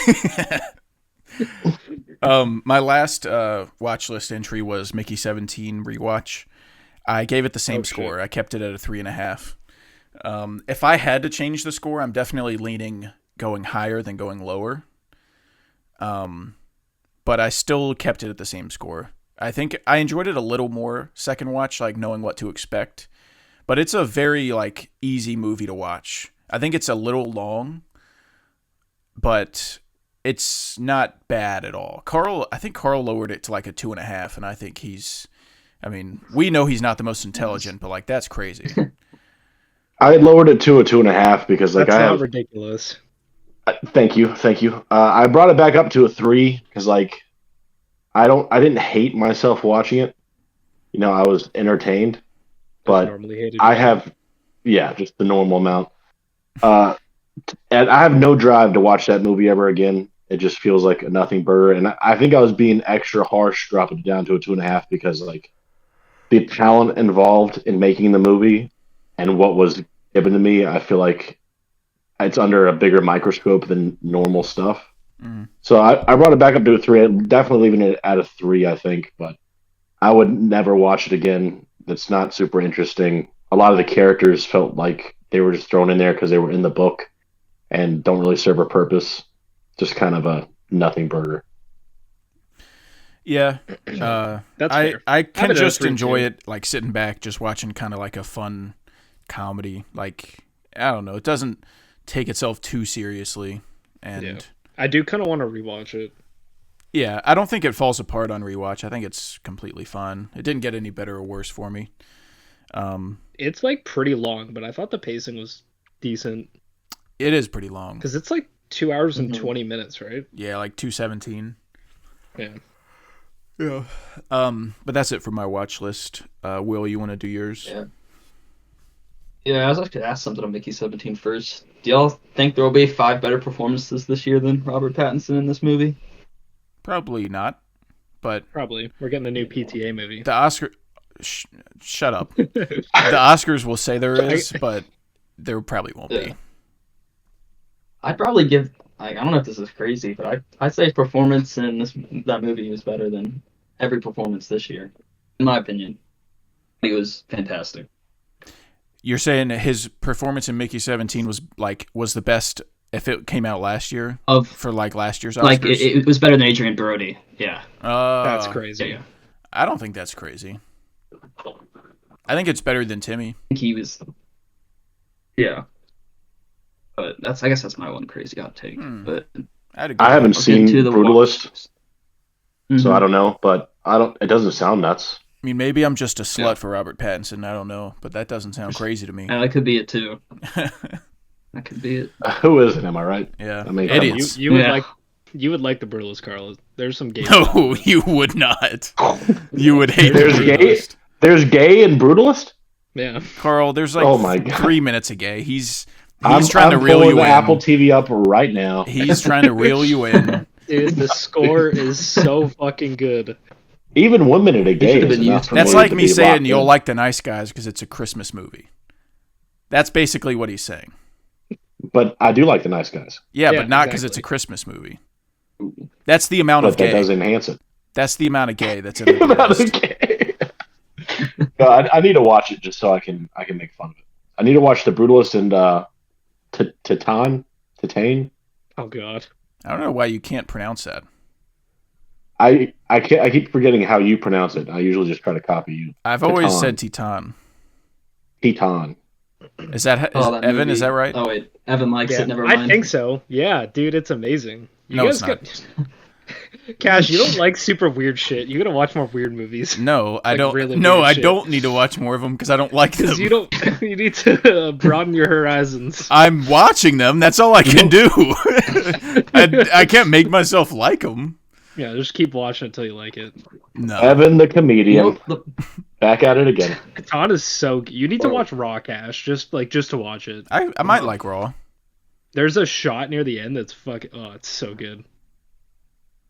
My last watch list entry was Mickey 17 rewatch. I gave it the same score. I kept it at a 3.5. If I had to change the score, I'm definitely leaning going higher than going lower. But I still kept it at the same score. I think I enjoyed it a little more second watch, like knowing what to expect. But it's a very like easy movie to watch. I think it's a little long, but it's not bad at all. I think Carl lowered it to like a 2.5, and I think we know he's not the most intelligent, but like that's crazy. I lowered it to a 2.5 because like that's not ridiculous. Thank you. I brought it back up to a 3 because like I didn't hate myself watching it. You know, I was entertained, but I have just the normal amount. And I have no drive to watch that movie ever again. It just feels like a nothing burger, and I think I was being extra harsh dropping it down to a 2.5 because like the talent involved in making the movie and what was given to me, I feel like it's under a bigger microscope than normal stuff. Mm. So I brought it back up to a 3. I'm definitely leaving it at a 3, I think, but I would never watch it again. It's not super interesting. A lot of the characters felt like they were just thrown in there because they were in the book and don't really serve a purpose. Just kind of a nothing burger. Yeah, That's fair. I I've can been at a just 3 enjoy too. it, like sitting back, just watching kind of like a fun comedy. Like, I don't know, it doesn't take itself too seriously, and Yeah. I do kind of want to rewatch it. yeah, I don't think it falls apart on rewatch. I think it's completely fine. It didn't get any better or worse for me. It's like pretty long, but I thought the pacing was decent It is pretty long. because it's like 2 hours and 20 minutes, right? Yeah, like 217. Yeah. Yeah. But that's it for my watch list. Will, you want to do yours? Yeah. Yeah, I was actually asked something on Mickey 17 first. Do y'all think there will be 5 better performances this year than Robert Pattinson in this movie? Probably not. But Probably. We're getting a new PTA movie. the Oscar... shut up. The Oscars will say there is, but there probably won't be. I'd probably give... I don't know if this is crazy, but I'd say his performance in that movie was better than every performance this year, in my opinion. He was fantastic. You're saying his performance in Mickey 17 was the best if it came out last year for like last year's Oscars? Like it was better than Adrian Brody. Yeah. That's crazy. Yeah. I don't think that's crazy. I think it's better than Timmy. I think he was. Yeah. But I guess that's my one crazy hot take. But I haven't seen to the Brutalist, Mhm. so I don't know, but it doesn't sound nuts. I mean, maybe I'm just a slut for Robert Pattinson. I don't know, but that doesn't sound crazy to me. And that could be it too. That could be it. Who isn't? Am I right? Yeah, I mean, idiots. You would like the Brutalist, Carl. There's some gay. No, you would not. You would hate There's the gay. Brutalist. There's gay in Brutalist. Yeah. Carl, there's like Oh my God. 3 minutes of gay. He's I'm trying to reel pulling you the in. Apple TV up right now. He's trying to reel you in. Dude, the score is so fucking good. Even 1 minute of gay should've is been enough used. for That's me like to me be saying locked you'll in. like The Nice Guys because it's a Christmas movie. That's basically what he's saying. But I do like the Nice Guys. Yeah, Yeah, but not because it's a exactly. Christmas movie. That's the amount But of that gay. does enhance it. That's the amount of gay that's in the Amount of Brutalist. gay. No, I need to watch it just so I can make fun of it. I need to watch the Brutalist and Titane. Oh god. I don't know why you can't pronounce that. I keep forgetting how you pronounce it. I usually just try to copy you. I've always Titan. said Titan. Titan. Is that That Evan? movie. Is that right? Oh wait, Evan likes Yeah, it. Never mind. I think so. Yeah, dude, it's amazing. You No, guys it's not. Cash, you don't like super weird shit. You gotta watch more weird movies. No, I Like don't. really No, weird I shit. don't need to watch more of them because I don't like them. Because you don't. You need to broaden your horizons. I'm watching them. That's all I can do. I can't make myself like them. Yeah, just keep watching until you like it. No. Evan the comedian. You know, Back at it again. Catan is so. You need to watch Raw, Cash. Just to watch it. I might like Raw. There's a shot near the end that's fucking. Oh, it's so good.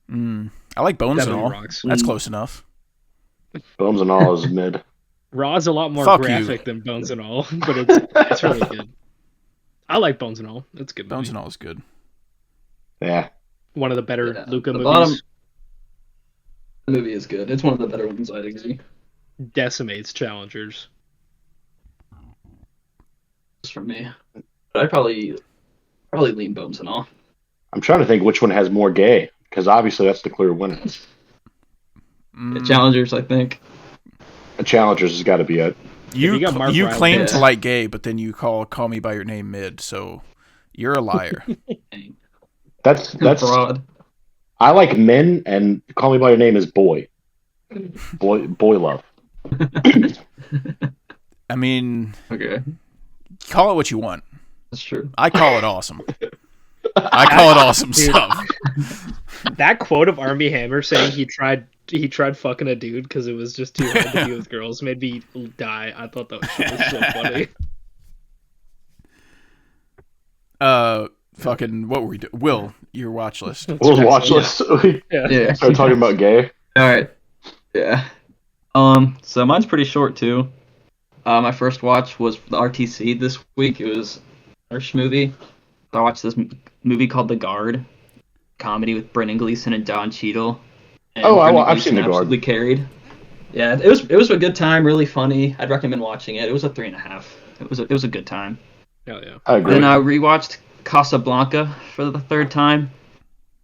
I like Bones That and movie All. rocks. That's close enough. Bones and all is mid. Raw's a lot more Fuck graphic you. than Bones and All, but it's really good. I like Bones and All. It's a good. Bones Movie. and All is good. Yeah. One of the better Yeah, Luca the movies. bottom- the movie is good. It's one of the better ones, I'd agree. Decimates challengers. Just from me, but I'd probably lean Bones and All. I'm trying to think which one has more gay, because obviously that's the clear winner. The Challengers, I think. The Challengers has got to be it. you got Mark You Rylance- claim Yeah. to like gay, but then you call Me by Your Name mid, so you're a liar. Dang. That's Fraud. I like men, and Call Me by Your Name is boy. Boy love. I mean, Okay, call it what you want. that's true. I call it awesome. I call it awesome Dude. stuff. That quote of Armie Hammer saying he tried fucking a dude because it was just too hard to be with girls made me die. I thought that shit was so funny. Fucking, what were we doing? Will, your watch list. Will's watch list. We Yeah. Yeah. started talking about gay. All right. Yeah. So mine's pretty short too. My first watch was the RTC this week. It was a Irish movie. I watched this movie called The Guard, comedy with Brendan Gleeson and Don Cheadle. And I've seen The Guard. Absolutely carried. Yeah, it was a good time, really funny. I'd recommend watching it. It was a 3.5. It was a good time. Hell yeah. I agree. Then I rewatched Casablanca for the third time.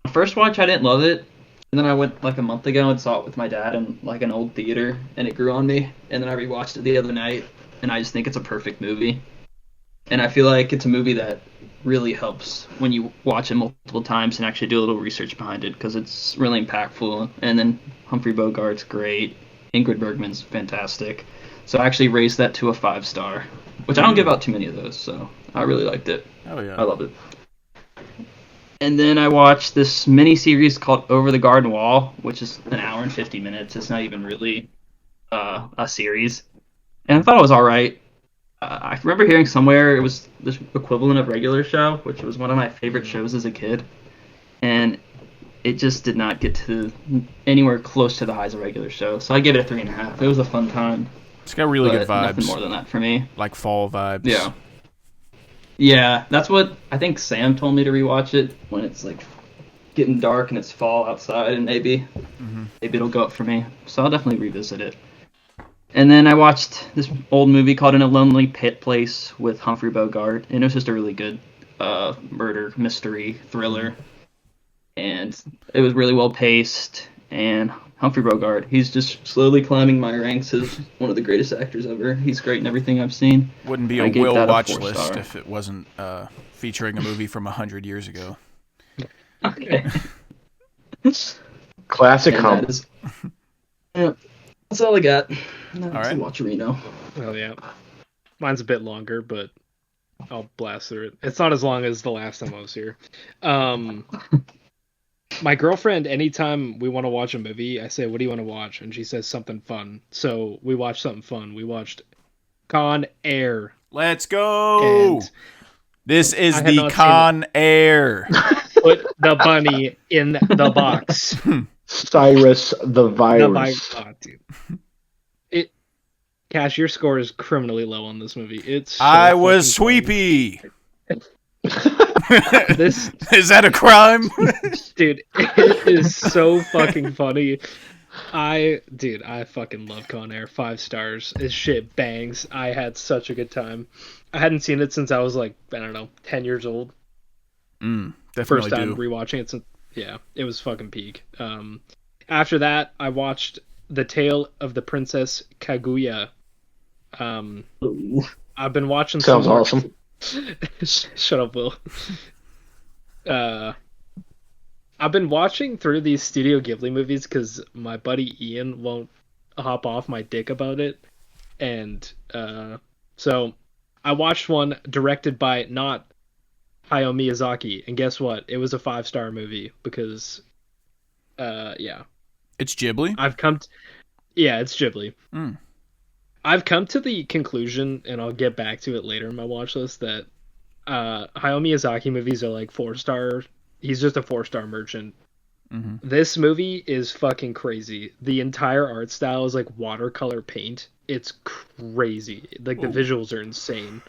The first watch I didn't love it, and then I went like a month ago and saw it with my dad in like an old theater, and it grew on me. And then I rewatched it the other night, and I just think it's a perfect movie. And I feel like it's a movie that really helps when you watch it multiple times and actually do a little research behind it, because it's really impactful. And then Humphrey Bogart's great. Ingrid Bergman's fantastic. So I actually raised that to a 5-star, which I don't give out too many of those, so I really liked it. Oh yeah. I loved it. And then I watched this mini-series called Over the Garden Wall, which is an hour and 50 minutes. It's not even really a series. And I thought it was alright. I remember hearing somewhere it was the equivalent of Regular Show, which was one of my favorite shows as a kid. And it just did not get to anywhere close to the highs of Regular Show. So I gave it a 3.5. It was a fun time. It's got really good vibes. Nothing more than that for me. Like fall vibes. Yeah. Yeah, that's what I think Sam told me to rewatch it when it's like getting dark and it's fall outside, and maybe it'll go up for me. So I'll definitely revisit it. And then I watched this old movie called In a Lonely Place with Humphrey Bogart, and it was just a really good murder mystery thriller. And it was really well paced, and Humphrey Bogart, he's just slowly climbing my ranks as one of the greatest actors ever. He's great in everything I've seen. Wouldn't be a Will watch list if it wasn't featuring a movie from 100 years ago. Okay. Classic hump. Yeah, that's all I got. All right. Watcherino. Hell yeah. Mine's a bit longer, but I'll blast through it. It's not as long as the last time I was here. My girlfriend, anytime we want to watch a movie, I say, what do you want to watch? And she says something fun. So we watched something fun. We watched Con Air. Let's go! And this is the Con Air. Put the bunny in the box. Cyrus the Virus. Oh, dude. Cash, your score is criminally low on this movie. It's so I was sweepy. This is that a crime? Dude, it is so fucking funny. I fucking love Con Air. 5 stars. This shit bangs. I had such a good time. I hadn't seen it since I was like, I don't know, 10 years old. Definitely First time rewatching it since, yeah, it was fucking peak. After that, I watched The Tale of the Princess Kaguya. I've been watching Sounds awesome. Shut up, Will. I've been watching through these Studio Ghibli movies because my buddy Ian won't hop off my dick about it. And so I watched one directed by not Hayao Miyazaki. And guess what? It was a 5-star movie because, yeah. It's Ghibli? Yeah, it's Ghibli. I've come to the conclusion, and I'll get back to it later in my watch list, that Hayao Miyazaki movies are like 4-star. He's just a 4-star merchant. This movie is fucking crazy. The entire art style is like watercolor paint. It's crazy. Like the visuals are insane.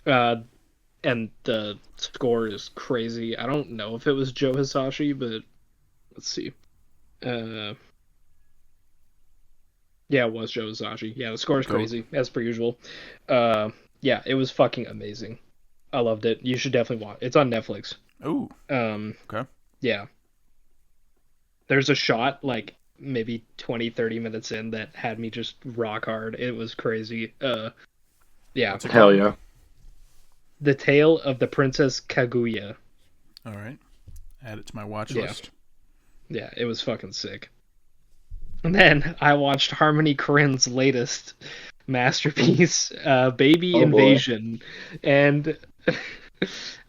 And the score is crazy. I don't know if it was Joe Hisashi, but let's see. Yeah, it was Joe Hisashi. Yeah, the score is crazy, as per usual. Yeah, it was fucking amazing. I loved it. You should definitely watch it. It's on Netflix. Ooh. Okay. Yeah. There's a shot, like, maybe 20, 30 minutes in that had me just rock hard. It was crazy. Yeah. Hell yeah. The Tale of the Princess Kaguya. All right. Add it to my watch list. Yeah, it was fucking sick. And then I watched Harmony Korine's latest masterpiece, Baby Invasion. Boy. And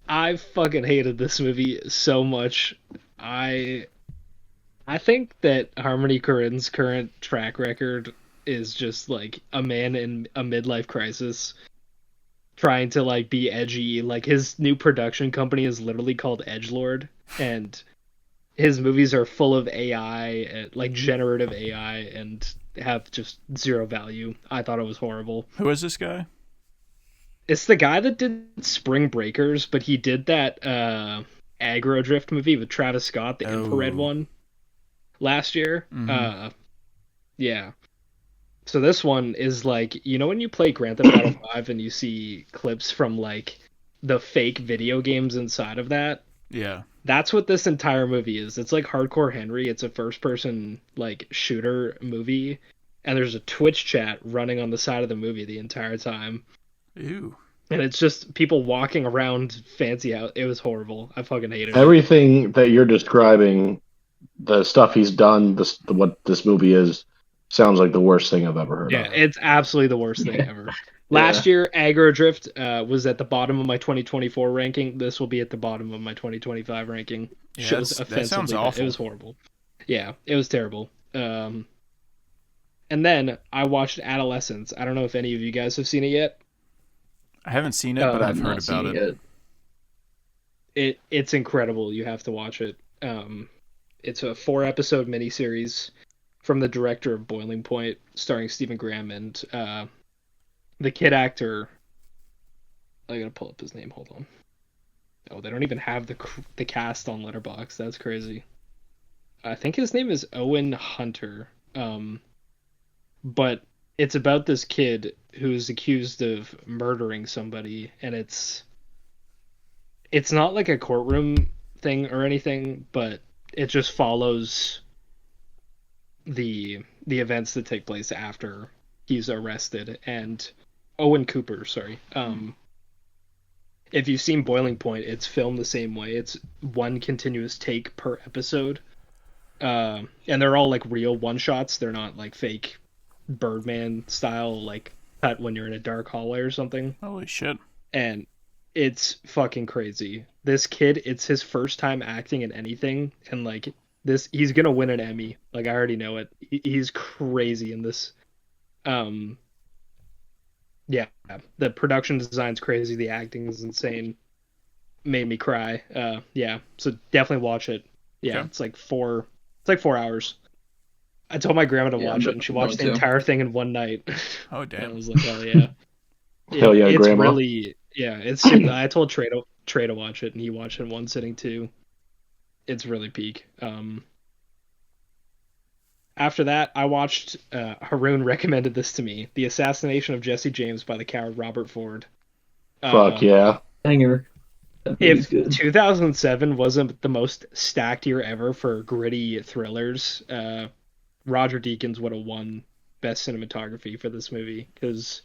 I fucking hated this movie so much. I think that Harmony Korine's current track record is just like a man in a midlife crisis trying to like be edgy. Like his new production company is literally called Edgelord, and his movies are full of AI, like generative AI, and have just zero value. I thought it was horrible. Who is this guy? It's the guy that did Spring Breakers, but he did that aggro drift movie with Travis Scott, the infrared one, last year. Yeah. So this one is like, you know when you play Grand Theft Auto 5 and you see clips from like the fake video games inside of that? Yeah. That's what this entire movie is. It's like Hardcore Henry. It's a first-person like shooter movie, and there's a Twitch chat running on the side of the movie the entire time. Ew. And it's just people walking around fancy house. It was horrible. I fucking hated it. Everything that you're describing, the stuff he's done, what this movie is, sounds like the worst thing I've ever heard of. Yeah, it's absolutely the worst thing ever. Last year, Aggro Drift was at the bottom of my 2024 ranking. This will be at the bottom of my 2025 ranking. Yeah, that sounds awful. It was horrible. Yeah, it was terrible. And then I watched Adolescence. I don't know if any of you guys have seen it yet. I haven't seen it, but I've heard about it. It's incredible. You have to watch it. It's a 4-episode miniseries from the director of Boiling Point, starring Stephen Graham and the kid actor. I gotta pull up his name. Hold on. Oh, they don't even have the cast on Letterboxd. That's crazy. I think his name is Owen Hunter. But it's about this kid who's accused of murdering somebody, and it's not like a courtroom thing or anything, but it just follows the events that take place after he's arrested. And Owen Cooper, sorry. If you've seen Boiling Point, it's filmed the same way. It's one continuous take per episode. And they're all like real one-shots. They're not like fake Birdman style, like cut when you're in a dark hallway or something. Holy shit. And it's fucking crazy. This kid, it's his first time acting in anything, and like this, he's gonna win an Emmy. Like, I already know it. He's crazy in this. Yeah, the production design's crazy, the acting is insane. Made me cry. Yeah, so definitely watch it. Yeah, Okay. it's like 4 hours. I told my grandma to watch it, and she watched the entire thing in one night. Oh, damn. And I was like, hell yeah. Hell yeah, it's grandma. Really, yeah, it's. I told Trey to watch it, and he watched it in one sitting too. It's really peak. After that, I watched. Haroon recommended this to me: The Assassination of Jesse James by the coward Robert Ford. Fuck yeah. Banger. If 2007 wasn't the most stacked year ever for gritty thrillers, Roger Deakins would have won Best Cinematography for this movie, because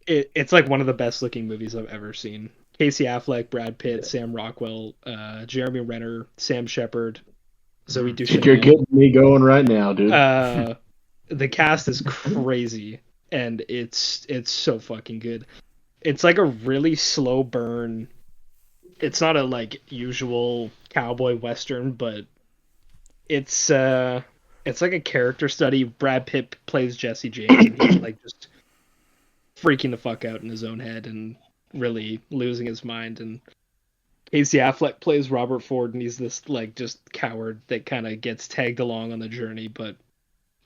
it's like one of the best looking movies I've ever seen. Casey Affleck, Brad Pitt, Sam Rockwell, Jeremy Renner, Sam Shepard, Zoe Deschanel. You're getting me going right now, dude. The cast is crazy, and it's so fucking good. It's like a really slow burn. It's not a like usual cowboy western, but it's like a character study. Brad Pitt plays Jesse James, and he's like just freaking the fuck out in his own head and really losing his mind. And Casey Affleck plays Robert Ford, and he's this like just coward that kind of gets tagged along on the journey. But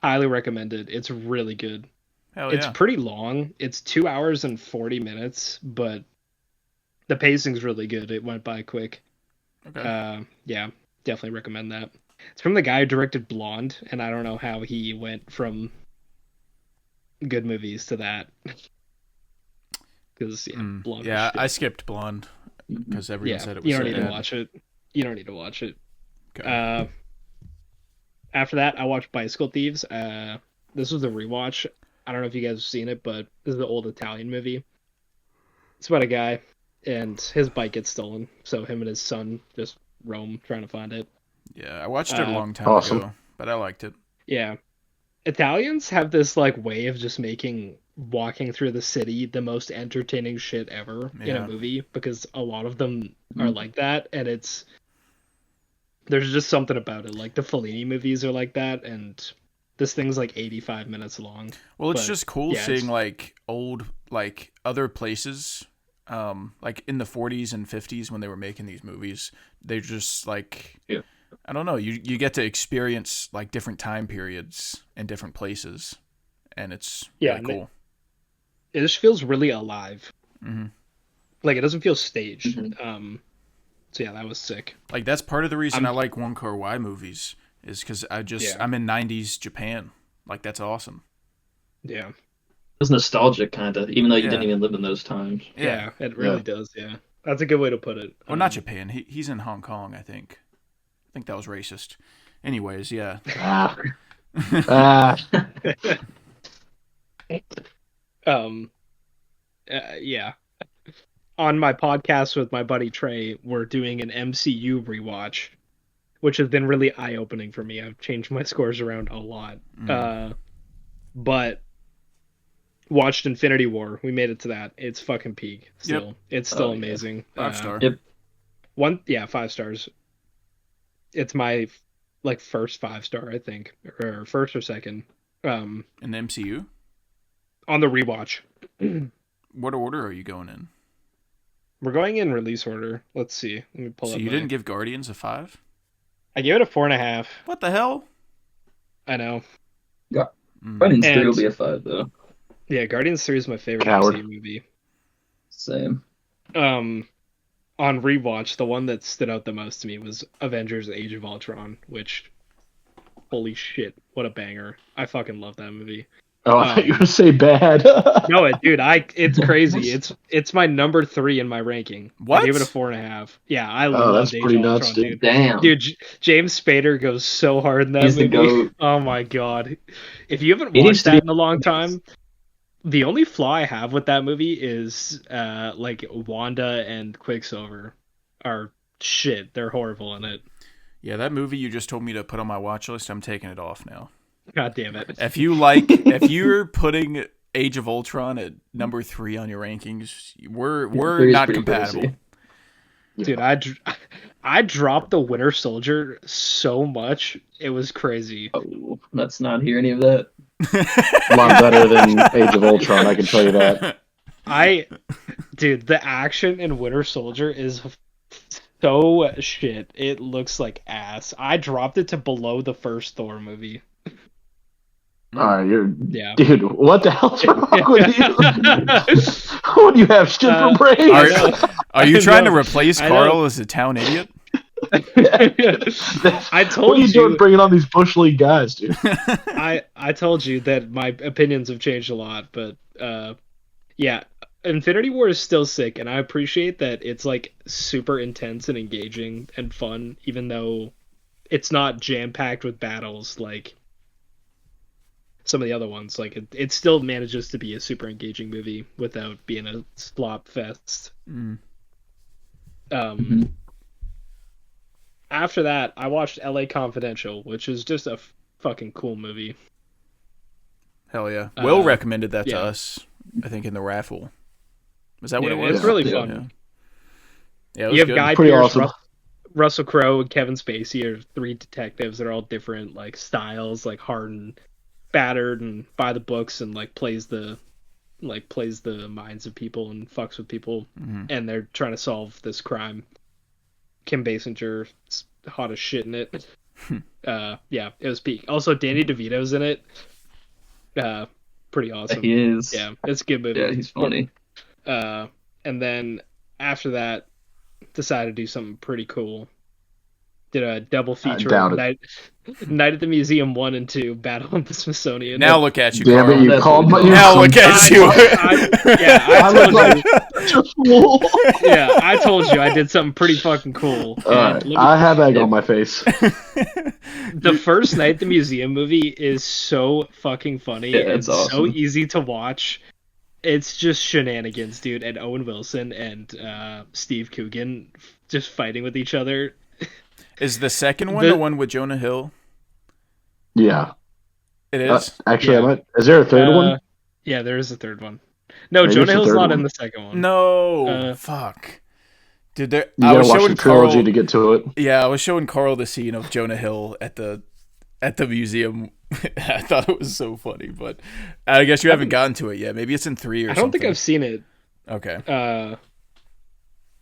highly recommended. It's really good. Hell It's yeah. pretty long. It's 2 hours and 40 minutes, but the pacing's really good. It went by quick. Okay. Yeah, definitely recommend that. It's from the guy who directed Blonde, and I don't know how he went from good movies to that. Because Blonde. Yeah, was shit. I skipped Blonde because everyone said it was you don't so need bad. to watch it. You don't need to watch it. Okay. After that, I watched Bicycle Thieves. This was a rewatch. I don't know if you guys have seen it, but this is the old Italian movie. It's about a guy, and his bike gets stolen, so him and his son just roam trying to find it. Yeah, I watched it a long time awesome. ago, but I liked it. Yeah. Italians have this like way of just making walking through the city the most entertaining shit ever in Yeah. a movie, because a lot of them are like that, and there's just something about it. Like the Fellini movies are like that, and this thing's like 85 minutes long. Well, it's But, just cool yeah, seeing it's- like old, like other places like in the 40s and 50s when they were making these movies. They're just like, Yeah. I don't know. You get to experience like different time periods and different places, and it's really cool. It just feels really alive. Mm-hmm. Like it doesn't feel staged. Mm-hmm. So yeah, that was sick. Like that's part of the reason I like Wong Kar-wai movies is because I'm in 90s Japan. Like that's awesome. Yeah. It's nostalgic, kind of, even though you didn't even live in those times. Yeah, it really does. Yeah, that's a good way to put it. Well, not Japan. He's in Hong Kong, I think. I think that was racist. Anyways, yeah. Yeah. On my podcast with my buddy Trey, we're doing an MCU rewatch, which has been really eye-opening for me. I've changed my scores around a lot. But watched Infinity War. We made it to that. It's fucking peak. Still, it's still amazing. 5-star. Yep. 5 stars. It's my first 5-star, I think, or first or second. In the MCU. On the rewatch. What order are you going in? We're going in release order. Let's see. Let me pull up. So you didn't give Guardians a 5? I gave it a 4.5. What the hell? I know. Guardians 3 will be a 5 though. Yeah, Guardians 3 is my favorite MCU movie. Same. On rewatch, the one that stood out the most to me was Avengers: Age of Ultron, which, holy shit, what a banger! I fucking love that movie. Oh, I thought you were gonna say bad. No, it's crazy. It's my number 3 in my ranking. What? I gave it a 4.5. Yeah, I love that's Age pretty of nuts, Ultron, dude. Damn. Dude, James Spader goes so hard in that He's movie. the GOAT. Oh my god! If you haven't watched that in a long time, the only flaw I have with that movie is like Wanda and Quicksilver are shit. They're horrible in it. Yeah, that movie you just told me to put on my watch list, I'm taking it off now. God damn it. If you're putting Age of Ultron at number 3 on your rankings, we're not compatible. Crazy. Dude, I dropped the Winter Soldier so much. It was crazy. Oh, let's not hear any of that. A lot better than Age of Ultron, I can tell you that. Dude, the action in Winter Soldier is so shit. It looks like ass. I dropped it to below the first Thor movie. Alright, Yeah. Dude, what the hell's wrong with you? What do you have, shit for brains? Are you trying to replace Carl as a town idiot? I told what are you doing bringing on these Bush League guys, dude? I told you that my opinions have changed a lot, but yeah, Infinity War is still sick, and I appreciate that it's like super intense and engaging and fun, even though it's not jam-packed with battles like some of the other ones. Like it still manages to be a super engaging movie without being a slop fest. After that, I watched LA Confidential, which is just a fucking cool movie. Hell yeah. Will recommended that to us, I think, in the raffle. Was that what it was? It's really fun. Yeah, it was you have good. Guy Pretty Pearce, awesome. Russell Crowe, and Kevin Spacey are 3 detectives that are all different like styles, like hard and battered and by the books, and plays the minds of people and fucks with people, and they're trying to solve this crime. Kim Basinger, hot as shit in it. Yeah, it was peak. Also, Danny DeVito's in it. Pretty awesome. He is. Yeah, it's a good movie. Yeah, he's funny. And then after that, decided to do something pretty cool. Did a double feature of Night at the Museum 1 and 2, Battle of the Smithsonian. Now look at you, Damn Carl. it, you called my... Now look at you. I told you I did something pretty fucking cool. I have egg on my face. The first Night at the Museum movie is so fucking funny. Yeah, it's awesome. So easy to watch. It's just shenanigans, dude. And Owen Wilson and Steve Coogan just fighting with each other. Is the second one the one with Jonah Hill? Yeah. It is? Actually, is there a third one? Yeah, there is a third one. No, Maybe Jonah Hill's not one. In the second one. No. Fuck. Dude, You gotta watch the trilogy to get to it. Yeah, I was showing Carl the scene of Jonah Hill at the museum. I thought it was so funny, but I guess you haven't gotten to it yet. Maybe it's in 3 or something. I don't think I've seen it. Okay.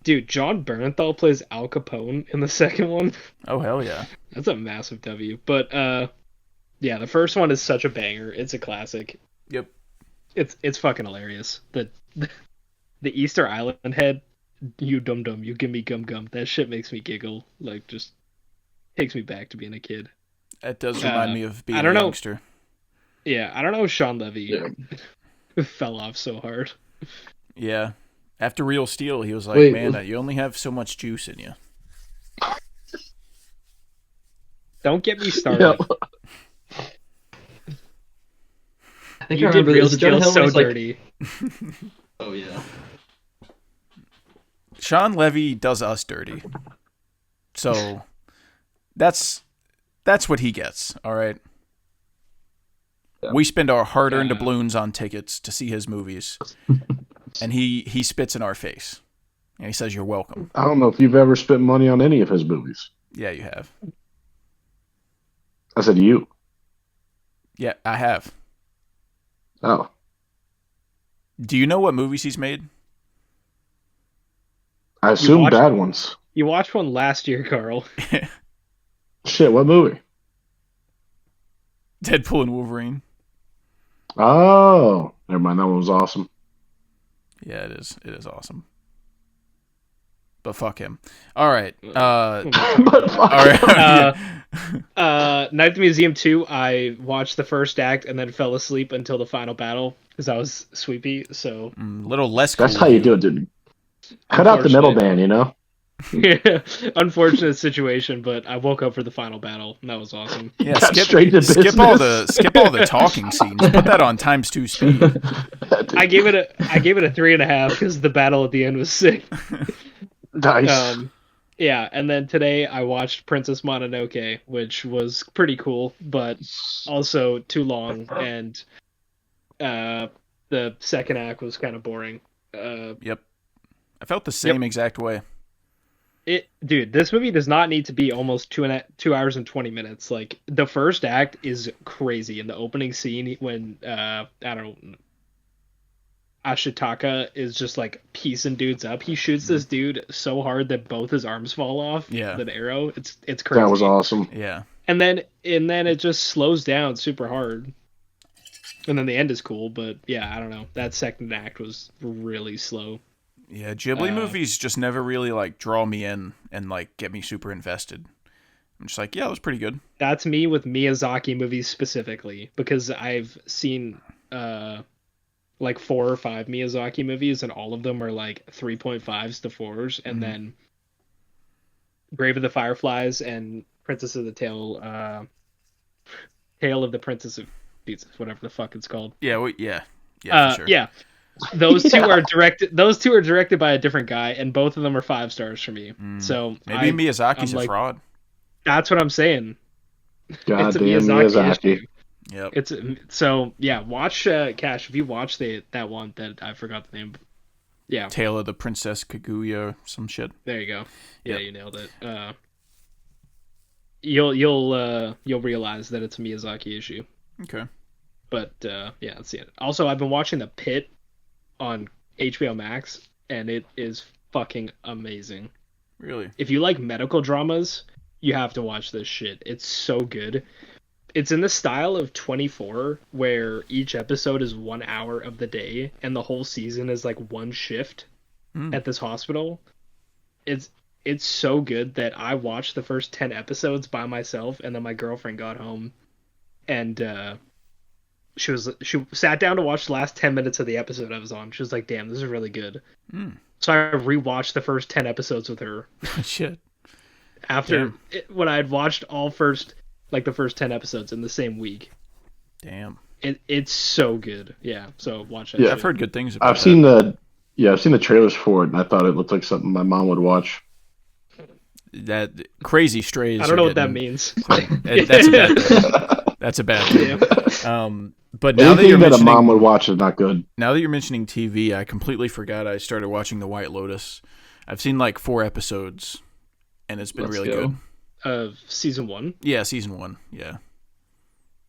Dude, John Bernthal plays Al Capone in the second one. Oh hell yeah. That's a massive W. But yeah, the first one is such a banger. It's a classic. Yep. It's fucking hilarious. The Easter Island head, you dum dum, you give me gum gum. That shit makes me giggle. Like, just takes me back to being a kid. That does remind me of being I don't a know. youngster. Yeah, I don't know if Sean Levy fell off so hard. Yeah. After Real Steel, he was like, Wait. man, you only have so much juice in you. Don't get me started. Yeah. I think You I did remember Real this. Jonah Steel Hill so was like, dirty. oh yeah. Sean Levy does us dirty. So that's what he gets, all right? Yeah. We spend our hard-earned Yeah. doubloons on tickets to see his movies, and he spits in our face. And he says, you're welcome. I don't know if you've ever spent money on any of his movies. Yeah, you have. I said you. Yeah, I have. Oh. Do you know what movies he's made? I assume watched- bad ones. You watched one last year, Carl. Shit, what movie? Deadpool and Wolverine. Oh. Never mind, that one was awesome. Yeah, it is. It is awesome. But fuck him. All right. But All right. Night at the Museum 2, I watched the first act and then fell asleep until the final battle because I was sleepy. So Little less cool. That's how you do it, dude. Cut out the middleman, you know? unfortunate situation, but I woke up for the final battle and that was awesome. Yeah, Got straight to skip all the business. talking scenes. Put that on ×2 speed. I gave it a 3.5 because the battle at the end was sick. Nice. Yeah, and then today I watched Princess Mononoke, which was pretty cool, but also too long, and the second act was kind of boring. Yep. I felt the same exact way. Dude, this movie does not need to be almost 2 hours and 20 minutes. Like, the first act is crazy. In the opening scene, when I don't know, Ashitaka is just like piecing dudes up. He shoots this dude so hard that both his arms fall off. Yeah. With an arrow. It's crazy. That was awesome. Yeah. And then it just slows down super hard. And then the end is cool, but yeah, I don't know. That second act was really slow. Yeah, Ghibli movies just never really like draw me in and like get me super invested. I'm just like, yeah, it was pretty good. That's me with Miyazaki movies specifically, because I've seen like 4 or 5 Miyazaki movies, and all of them are like 3.5s to 4s, and then Grave of the Fireflies and Princess of the Tale of the Princess of Pieces, whatever the fuck it's called. Yeah, for sure. Yeah. Those two are directed by a different guy, and both of them are 5 stars for me. So Maybe Miyazaki's I'm a like, fraud. that's what I'm saying. Goddamn It's a Miyazaki Miyazaki. issue. Yep. So yeah, watch Cash if you watch that one that I forgot the name. Yeah, Tale of the Princess Kaguya, some shit. there you go. Yeah, Yep. you nailed it. You'll realize that it's a Miyazaki issue. Okay. But yeah, that's it. Also, I've been watching The Pit on HBO Max, and it is fucking amazing. Really? If you like medical dramas, you have to watch this shit. It's so good. It's in the style of 24, where each episode is 1 hour of the day, and the whole season is like one shift at this hospital. It's so good that I watched the first 10 episodes by myself, and then my girlfriend got home, and she sat down to watch the last 10 minutes of the episode I was on. She was like, "Damn, this is really good." So I rewatched the first 10 episodes with her. Shit. After when I had watched the first 10 episodes in the same week. Damn. It's so good. Yeah, so watch that. Yeah. shit. I've heard good things about I've seen the trailers for it, and I thought it looked like something my mom would watch. that Crazy Strays. I don't know are what that getting- means. That's a bad thing. That's a bad thing. But now that Anything you're that a mentioning, mom would watch is not good. now that you're mentioning TV, I completely forgot I started watching The White Lotus. I've seen like 4 episodes, and it's been Let's really go. good. Of season 1. Yeah, season 1. Yeah,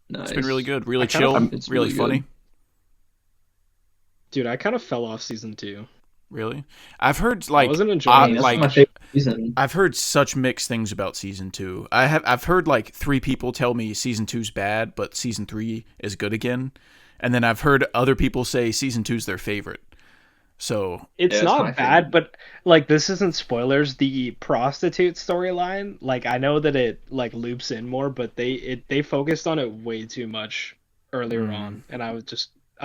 Nice. it's been really good, really I kinda- chill, It's really really funny. good. Dude, I kind of fell off season 2. Really? I've heard I wasn't enjoying That's like my favorite season. I've heard such mixed things about season 2. I've heard like 3 people tell me season 2's bad, but season 3 is good again. And then I've heard other people say season 2's their favorite. So It's Yeah, it's my not bad, favorite. but like this isn't spoilers. The prostitute storyline, like I know that it like loops in more, but they focused on it way too much earlier on, and I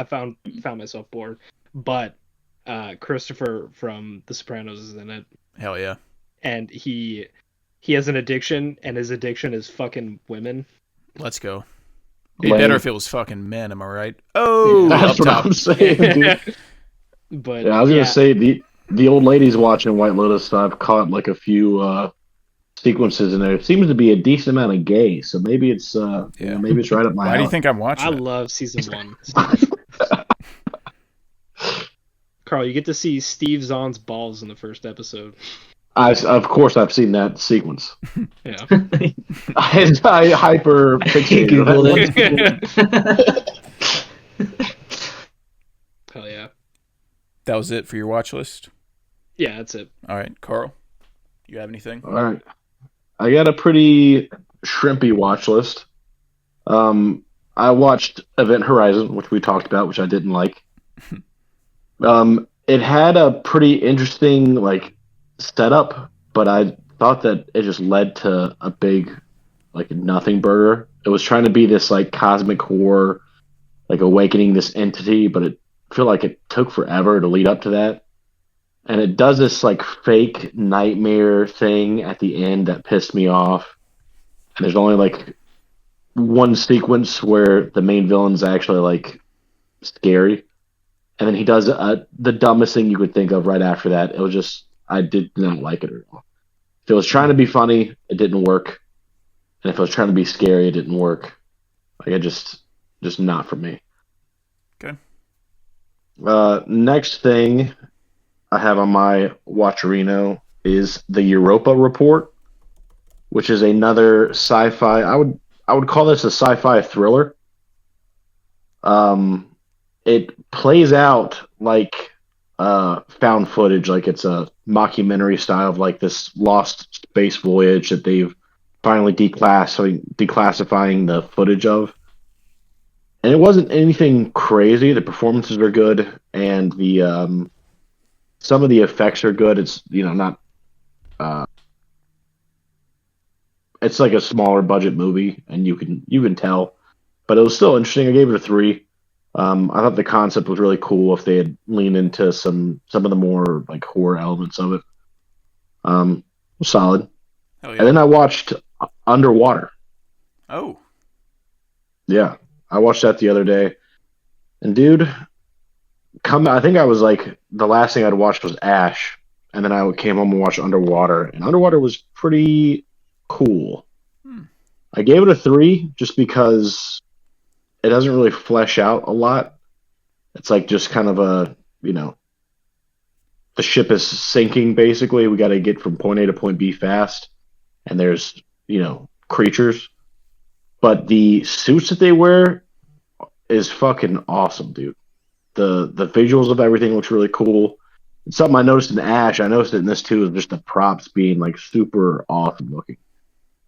found myself bored. But Christopher from The Sopranos is in it, hell yeah. and he has an addiction, and his addiction is fucking women. Let's go. Be Lame. better if it was fucking men, am I right? Oh, That's up what top. I'm saying, dude. But Yeah, I was gonna say the old ladies watching White Lotus. I've caught like a few sequences in there. It seems to be a decent amount of gay, so maybe it's maybe it's right up my Why do you alley. think I'm I watching it? love season 1. Carl, you get to see Steve Zahn's balls in the first episode. Of course I've seen that sequence. Yeah. I hyper fixated on Googled that. it. Hell yeah. That was it for your watch list? Yeah, that's it. All right, Carl. You have anything? All right, I got a pretty shrimpy watch list. I watched Event Horizon, which we talked about, which I didn't like. It had a pretty interesting like setup, but I thought that it just led to a big like nothing burger. It was trying to be this like cosmic horror, like awakening this entity, but it I feel like it took forever to lead up to that. And it does this like fake nightmare thing at the end that pissed me off. And there's only like one sequence where the main villain's actually like scary, and then he does the dumbest thing you could think of right after that. It was just I did not like it at all. If it was trying to be funny, it didn't work, and if it was trying to be scary, it didn't work. Like it just not for me. Okay. Next thing I have on my Watcherino is the Europa Report, which is another sci-fi. I would call this a sci-fi thriller. It plays out like found footage, like it's a mockumentary style of like this lost space voyage that they've finally declassifying the footage of. And it wasn't anything crazy. The performances are good, and the some of the effects are good. It's not. It's like a smaller budget movie, and you can tell, but it was still interesting. I gave it a 3. I thought the concept was really cool if they had leaned into some of the more like horror elements of it. It was solid. Hell yeah. And then I watched Underwater. Oh. Yeah, I watched that the other day, and dude, I think I was like the last thing I'd watched was Ash, and then I came home and watched Underwater, and Underwater was pretty cool. I gave it a 3 just because it doesn't really flesh out a lot. It's like just kind of the ship is sinking basically. We got to get from point A to point B fast, and there's creatures, but the suits that they wear is fucking awesome, dude. The visuals of everything looks really cool. It's something I noticed in Ash. I noticed it in this too, is just the props being like super awesome looking,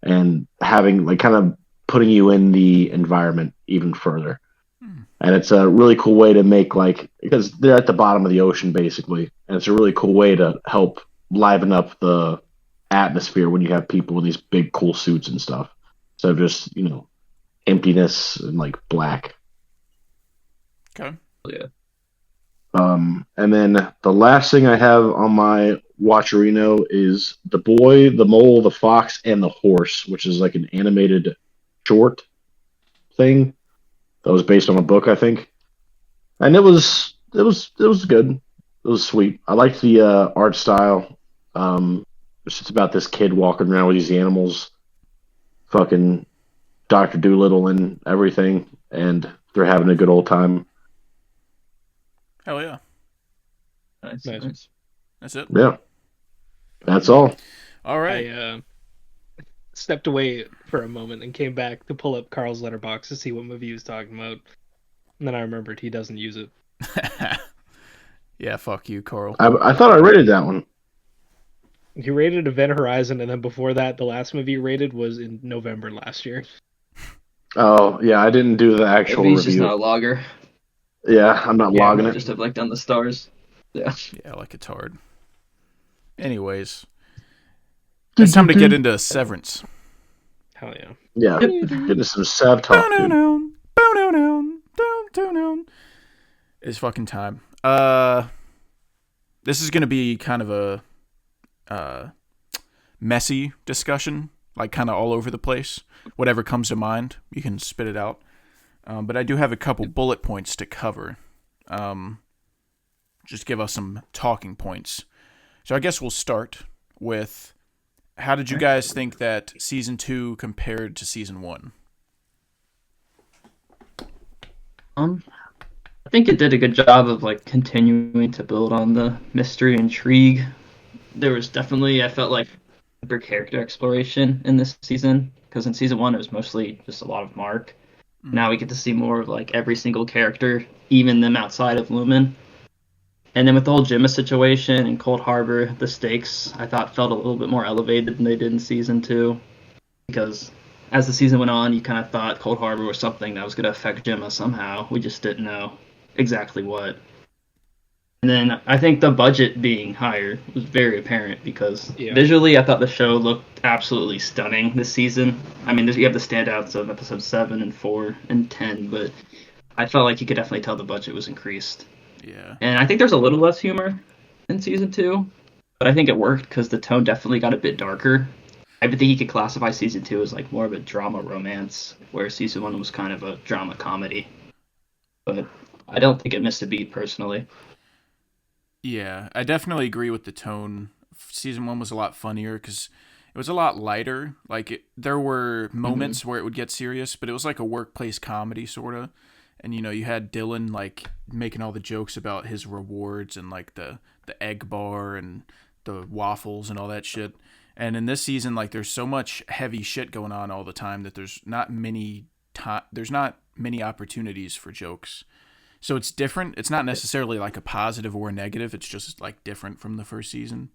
and having like kind of putting you in the environment even further. And it's a really cool way to make because they're at the bottom of the ocean basically, and it's a really cool way to help liven up the atmosphere when you have people in these big cool suits and stuff, instead of just emptiness and like black. Okay. Yeah. And then the last thing I have on my Watcherino is The Boy, the Mole, the Fox, and the Horse, which is like an animated short thing that was based on a book, I think. And it was good. It was sweet. I liked the art style. It's just about this kid walking around with these animals, fucking Dr. Doolittle and everything, and they're having a good old time. Hell yeah. Nice. Nice. That's it. Yeah. That's all. All right. I stepped away for a moment and came back to pull up Carl's letterbox to see what movie he was talking about. And then I remembered he doesn't use it. Yeah, fuck you, Carl. I thought I rated that one. You rated Event Horizon, and then before that, the last movie you rated was in November last year. Oh, yeah, I didn't do the actual Maybe he's just review. not a logger. Yeah, I'm not Yeah, logging I it. just have like done the stars. Yeah. Yeah, like it's hard. Anyways, it's time to get into Severance. Hell yeah. Yeah, getting some Sav talk, dude. It's fucking time. This is gonna be kind of a messy discussion, like kind of all over the place. Whatever comes to mind, you can spit it out. But I do have a couple bullet points to cover. Just give us some talking points. So I guess we'll start with, how did you guys think that season 2 compared to season 1? I think it did a good job of like continuing to build on the mystery intrigue. There was definitely, I felt like, deeper character exploration in this season, because in season 1 it was mostly just a lot of Mark. Now we get to see more of like every single character, even them outside of Lumen. And then with the whole Gemma situation and Cold Harbor, the stakes I thought felt a little bit more elevated than they did in season 2, because as the season went on, you kind of thought Cold Harbor was something that was going to affect Gemma somehow. We just didn't know exactly what. And then I think the budget being higher was very apparent, because visually I thought the show looked absolutely stunning this season. I mean, you have the standouts of episodes 7 and 4 and 10, but I felt like you could definitely tell the budget was increased. Yeah. And I think there's a little less humor in season 2, but I think it worked because the tone definitely got a bit darker. I think you could classify season 2 as like more of a drama romance, where season 1 was kind of a drama comedy. But I don't think it missed a beat personally. Yeah, I definitely agree with the tone. Season 1 was a lot funnier because it was a lot lighter. Like, there were moments where it would get serious, but it was like a workplace comedy, sort of. And, you know, you had Dylan, like, making all the jokes about his rewards and, like, the egg bar and the waffles and all that shit. And in this season, like, there's so much heavy shit going on all the time that there's not many opportunities for jokes. So it's different. It's not necessarily like a positive or a negative. It's just like different from the first season.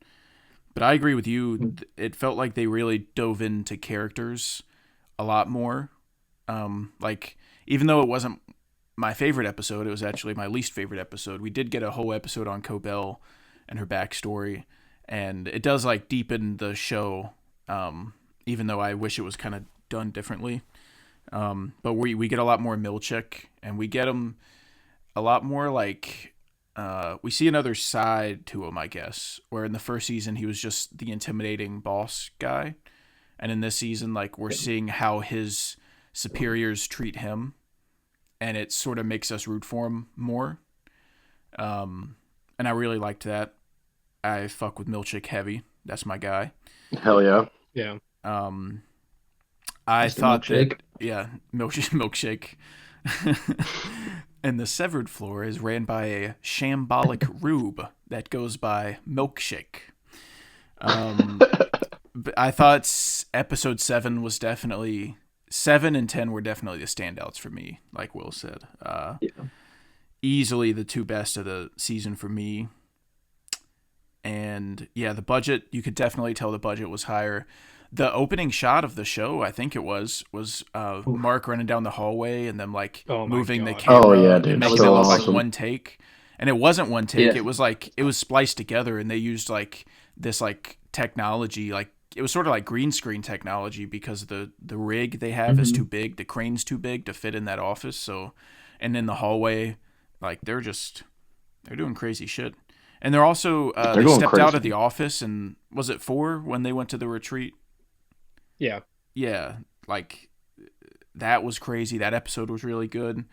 But I agree with you. It felt like they really dove into characters a lot more. Like, even though it wasn't my favorite episode, it was actually my least favorite episode. We did get a whole episode on Cobell and her backstory, and it does like deepen the show. Even though I wish it was kind of done differently. But we get a lot more Milchick, and we get him a lot more like, we see another side to him, I guess, where in the first season he was just the intimidating boss guy. And in this season, like, we're seeing how his superiors treat him, and it sort of makes us root for him more. And I really liked that. I fuck with Milchick heavy. That's my guy. Hell yeah. Yeah. I Mr. thought Milkshake. that, yeah, milkshake. And the severed floor is ran by a shambolic rube that goes by Milkshake. But I thought episode 7 was definitely, 7 and 10 were definitely the standouts for me, like Will said. Easily the two best of the season for me. And yeah, the budget, you could definitely tell the budget was higher. The opening shot of the show, I think it was Mark running down the hallway and then like moving the camera. Oh yeah, dude. And That making it look awesome. like one take. And it wasn't one take. Yeah. It was like, it was spliced together, and they used like this like technology, like it was sort of like green screen technology, because the rig they have is too big. The crane's too big to fit in that office. So, and in the hallway, like they're doing crazy shit. And they're also, they stepped out of the office, and was it 4 when they went to the retreat? Yeah. Yeah, like that was crazy. That episode was really good.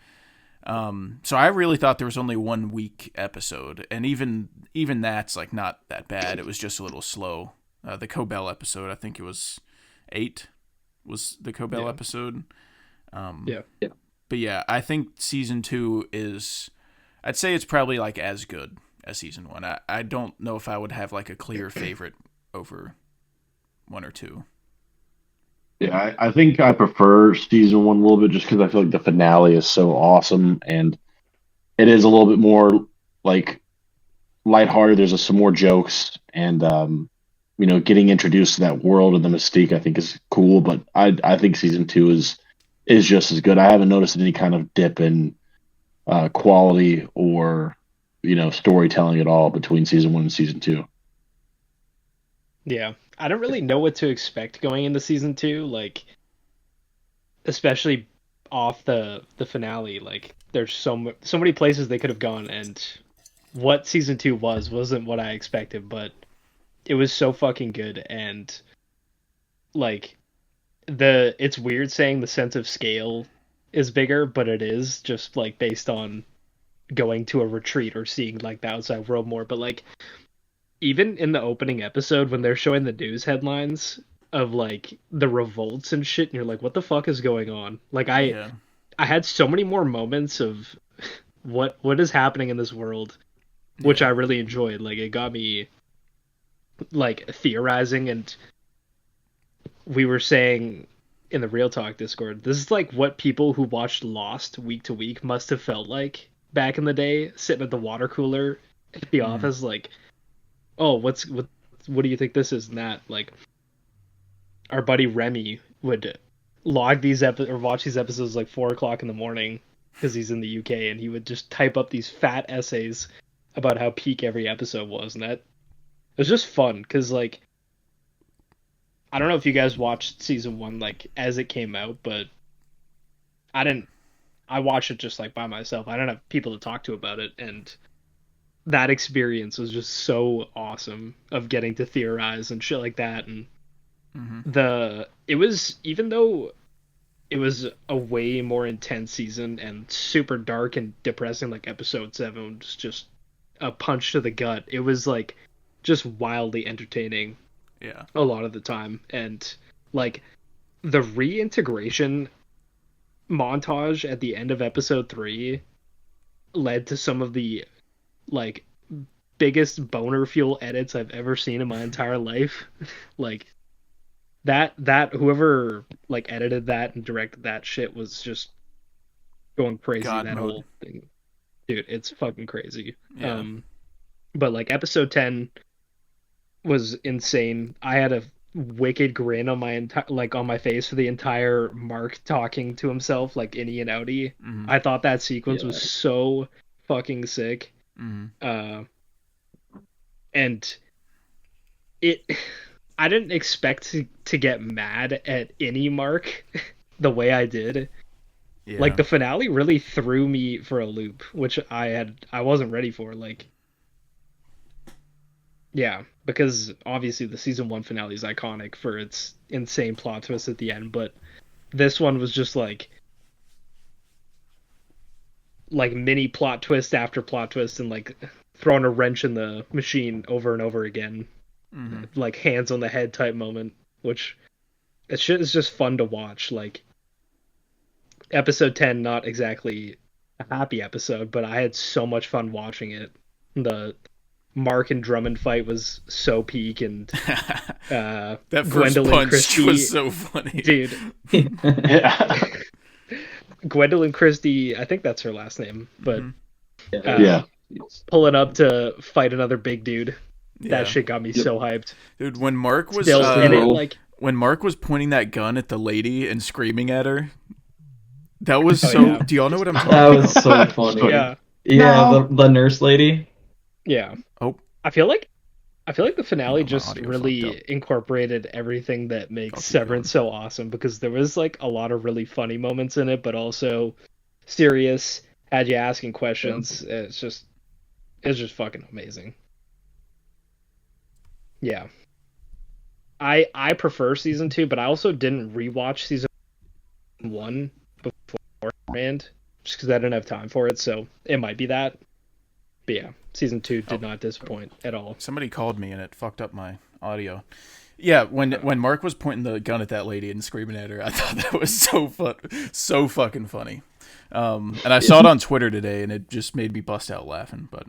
So I really thought there was only 1 week episode, and even that's like not that bad. It was just a little slow. The Cobell episode, I think it was 8, was the Cobell episode. Yeah. But yeah, I think season 2 is, I'd say it's probably like as good as season 1. I don't know if I would have like a clear favorite over 1 or 2. Yeah, I think I prefer season 1 a little bit, just because I feel like the finale is so awesome, and it is a little bit more like lighthearted. There's some more jokes, and getting introduced to that world and the mystique, I think, is cool. But I think season 2 is just as good. I haven't noticed any kind of dip in quality or storytelling at all between season 1 and season 2. Yeah, I don't really know what to expect going into season 2, like especially off the finale. Like there's so many places they could have gone, and what season 2 wasn't what I expected, but it was so fucking good. And like it's weird saying the sense of scale is bigger, but it is just like based on going to a retreat or seeing like the outside world more. But like even in the opening episode when they're showing the news headlines of like the revolts and shit, and you're like, what the fuck is going on? Like I had so many more moments of what is happening in this world, which I really enjoyed. Like it got me like theorizing, and we were saying in the Real Talk Discord, this is like what people who watched Lost week to week must have felt like back in the day, sitting at the water cooler at the office, like, oh, what do you think this is and that? Like, our buddy Remy would log these or watch these episodes like 4 o'clock in the morning because he's in the UK, and he would just type up these fat essays about how peak every episode was, and that it was just fun because like I don't know if you guys watched season 1 like as it came out, but I didn't. I watched it just like by myself. I don't have people to talk to about it, and that experience was just so awesome of getting to theorize and shit like that. And it was, even though it was a way more intense season and super dark and depressing, like episode 7 was just a punch to the gut. It was like just wildly entertaining. Yeah. A lot of the time. And like the reintegration montage at the end of episode 3 led to some of the like biggest boner fuel edits I've ever seen in my entire life. Like that whoever like edited that and directed that shit was just going crazy. God that mode. Whole thing, dude, it's fucking crazy. Yeah. But like episode 10 was insane. I had a wicked grin on my face for the entire Mark talking to himself like innie and outie. I thought that sequence was so fucking sick. And it I didn't expect to get mad at any Mark the way I did. Yeah. Like the finale really threw me for a loop, which I wasn't ready for. Like, yeah, because obviously the season 1 finale is iconic for its insane plot twist at the end, but this one was just like mini plot twist after plot twist, and like throwing a wrench in the machine over and over again. Like hands on the head type moment, which it shit is just fun to watch. Like episode 10, not exactly a happy episode, but I had so much fun watching it. The Mark and Drummond fight was so peak, and that first Gwendolyn punch Christie was so funny, dude. Gwendolyn Christie, I think that's her last name, but pulling up to fight another big dude. That shit got me so hyped. Dude, when Mark was when Mark was pointing that gun at the lady and screaming at her, that was do y'all know what I'm talking about? That was so funny. Yeah. Yeah, the nurse lady. Yeah. Oh. I feel like the finale just really incorporated everything that makes Severance so awesome, because there was like a lot of really funny moments in it, but also serious, had you asking questions. It's just fucking amazing. Yeah. I prefer season 2, but I also didn't rewatch season 1 beforehand just because I didn't have time for it, so it might be that. But yeah, season 2 did not disappoint at all. Somebody called me and it fucked up my audio. Yeah, when Mark was pointing the gun at that lady and screaming at her, I thought that was so fucking funny. And I saw it on Twitter today, and it just made me bust out laughing. But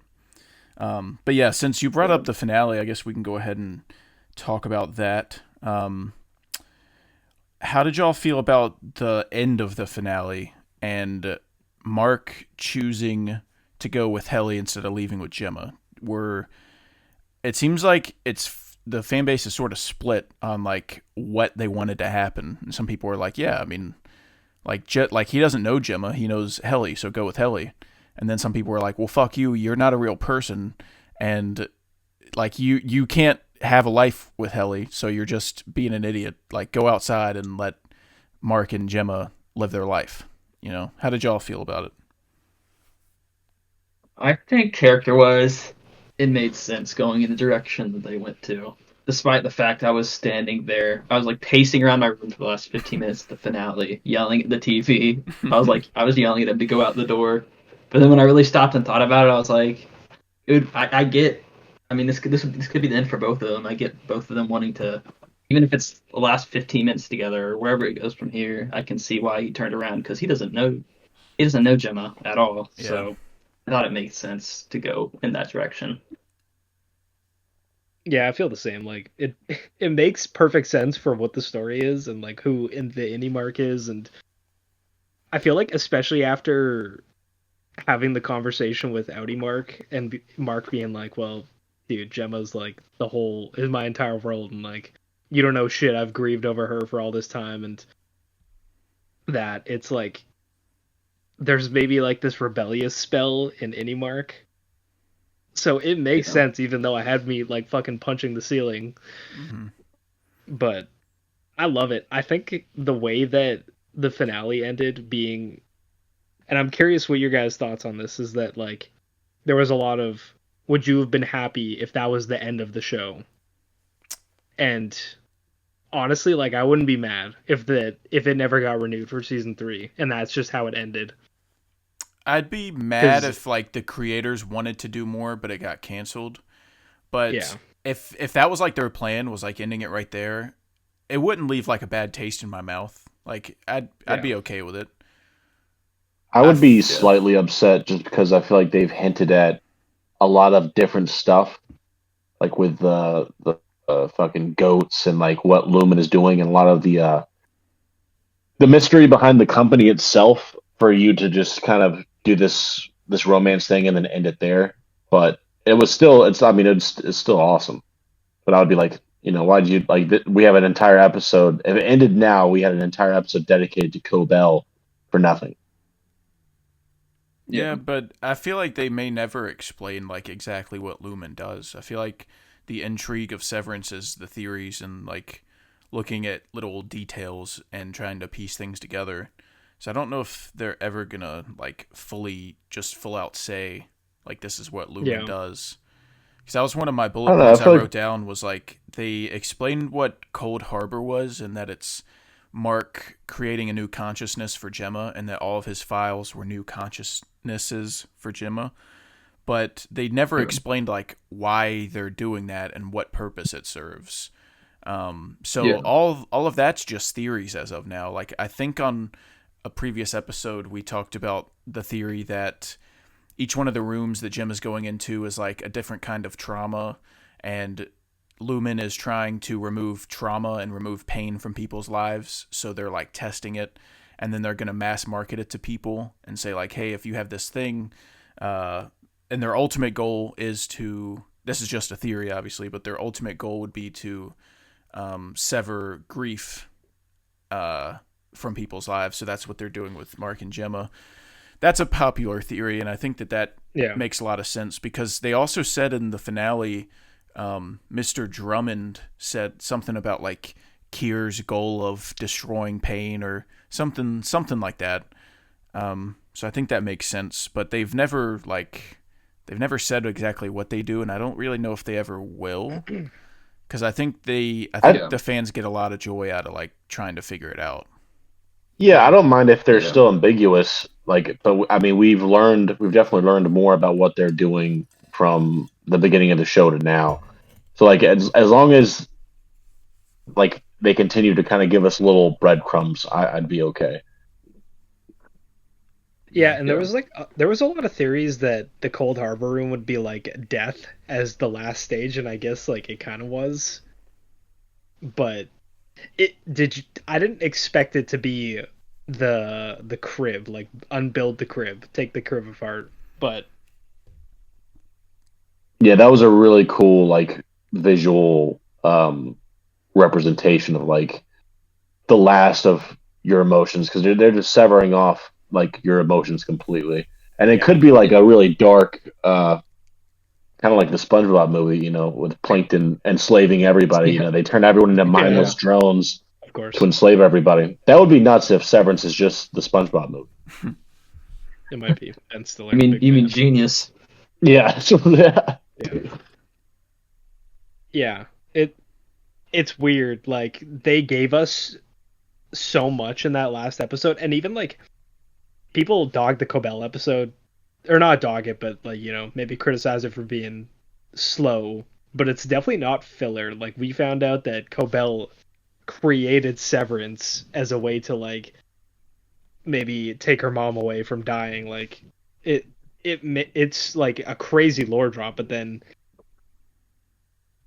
yeah, since you brought up the finale, I guess we can go ahead and talk about that. How did y'all feel about the end of the finale and Mark choosing to go with Helly instead of leaving with Gemma? were. It seems like the fan base is sort of split on like what they wanted to happen. And some people were like, yeah, I mean, like he doesn't know Gemma, he knows Helly, so go with Helly. And then some people were like, well, fuck you, you're not a real person, and like you can't have a life with Helly, so you're just being an idiot. Like, go outside and let Mark and Gemma live their life. You know, how did y'all feel about it? I think character-wise, it made sense going in the direction that they went to. Despite the fact I was standing there, I was like pacing around my room for the last 15 minutes of the finale, yelling at the TV. I was yelling at them to go out the door. But then when I really stopped and thought about it, I was like, dude, I get. I mean, this could be the end for both of them. I get both of them wanting to, even if it's the last 15 minutes together or wherever it goes from here. I can see why he turned around because he doesn't know Gemma at all. Yeah. So I thought it made sense to go in that direction. Yeah, I feel the same. Like it makes perfect sense for what the story is and like who in the indie mark is, and I feel like especially after having the conversation with Audi Mark and Mark being like, well, dude, Gemma's like is my entire world, and like you don't know shit. I've grieved over her for all this time, and that it's like there's maybe like this rebellious spell in indie mark. So it makes sense, even though I had me like fucking punching the ceiling. Mm-hmm. But I love it. I think the way that the finale ended being, and I'm curious what your guys' thoughts on this, is that like there was a lot of, would you have been happy if that was the end of the show? And honestly, like I wouldn't be mad if it never got renewed for season 3, and that's just how it ended. I'd be mad if like the creators wanted to do more, but it got canceled. But yeah. if that was like their plan, was like ending it right there, it wouldn't leave like a bad taste in my mouth. Like I'd be okay with it. I would be slightly upset just because I feel like they've hinted at a lot of different stuff, like with the fucking goats and like what Lumen is doing, and a lot of the mystery behind the company itself. For you to just kind of do this romance thing and then end it there, but it's still awesome. But I would be like, you know, why'd you like? We have an entire episode. If it ended now, we had an entire episode dedicated to Cobell for nothing. Yeah, but I feel like they may never explain like exactly what Lumen does. I feel like the intrigue of Severance is the theories and like looking at little details and trying to piece things together. So I don't know if they're ever gonna like full out say like this is what Lumen does. Because that was one of my bullet points I wrote down, was like they explained what Cold Harbor was, and that it's Mark creating a new consciousness for Gemma, and that all of his files were new consciousnesses for Gemma. But they never explained like why they're doing that and what purpose it serves. All of that's just theories as of now. Like I think on a previous episode, we talked about the theory that each one of the rooms that Jim is going into is like a different kind of trauma, and Lumen is trying to remove trauma and remove pain from people's lives. So they're like testing it, and then they're going to mass market it to people and say like, hey, if you have this thing, and their ultimate goal is to, this is just a theory obviously, but their ultimate goal would be to sever grief from people's lives. So that's what they're doing with Mark and Gemma. That's a popular theory, and I think that makes a lot of sense, because they also said in the finale, Mr. Drummond said something about like Kier's goal of destroying pain or something like that. So I think that makes sense, but they've never said exactly what they do, and I don't really know if they ever will, because I think the fans get a lot of joy out of like trying to figure it out. Yeah, I don't mind if they're still ambiguous. Like, but I mean, we've definitely learned more about what they're doing from the beginning of the show to now. So, like, as long as like they continue to kind of give us little breadcrumbs, I'd be okay. Yeah, and there was a lot of theories that the Cold Harbor room would be like death as the last stage, and I guess like it kind of was. But I didn't expect it to be the crib, like unbuild the crib, take the crib apart. But Yeah, that was a really cool like visual representation of like the last of your emotions because they're just severing off like your emotions completely, and it Yeah. could be like a really dark, kind of like the SpongeBob movie, with Plankton enslaving everybody. Yeah. They turn everyone into mindless drones Of course. to enslave everybody. That would be nuts if Severance is just the SpongeBob movie. It might be. And still, You mean Genius? Yeah, yeah. Yeah. It's weird. Like they gave us so much in that last episode, and even like people dog the Cobell episode, or not dog it, but like maybe criticize it for being slow. But it's definitely not filler. Like we found out that Cobell created Severance as a way to like maybe take her mom away from dying. Like it's like a crazy lore drop, but then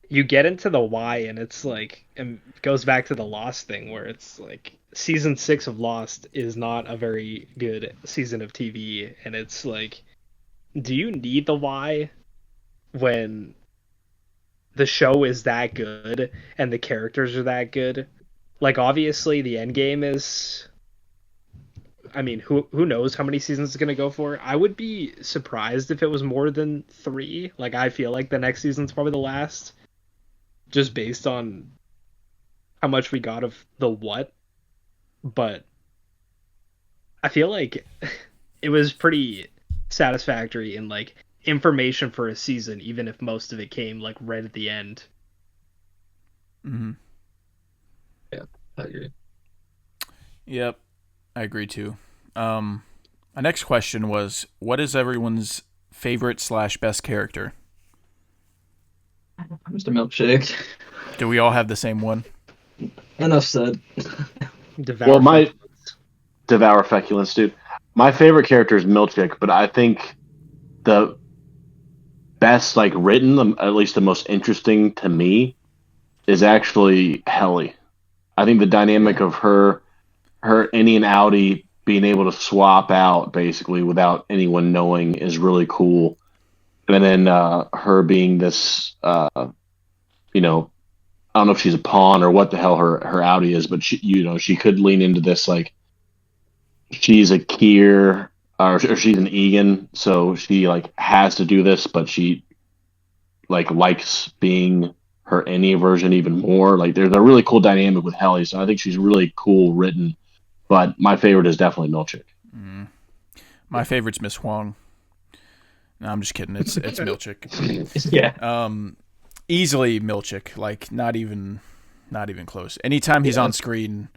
you get into the why, and it's like, and it goes back to the Lost thing where it's like season 6 of Lost is not a very good season of TV, and it's like, do you need the why when the show is that good and the characters are that good? Like obviously the end game is, I mean, who knows how many seasons it's gonna go for? I would be surprised if it was more than 3. Like I feel like the next season's probably the last, just based on how much we got of the what. But I feel like it was pretty satisfactory in like information for a season, even if most of it came like right at the end. Mm-hmm. Yeah, I agree. Yep, I agree too. My next question was, what is everyone's favorite / best character? Mr. Milkshake. Do we all have the same one? Enough said. Well, my Devour Feculence, dude. My favorite character is Milchick, but I think the best, like written, at least the most interesting to me, is actually Helly. I think the dynamic of her innie and outie being able to swap out basically without anyone knowing is really cool. And then her being this, I don't know if she's a pawn or what the hell her outie is, but she could lean into this like she's a Kier or she's an Egan, so she like has to do this, but she like likes being her innie version even more. Like there's a really cool dynamic with Helly, so I think she's really cool written. But my favorite is definitely Milchick. Mm. My favorite's Miss Huang. No, I'm just kidding. It's Milchick. Yeah. Easily Milchick. Like not even close. Anytime he's on screen,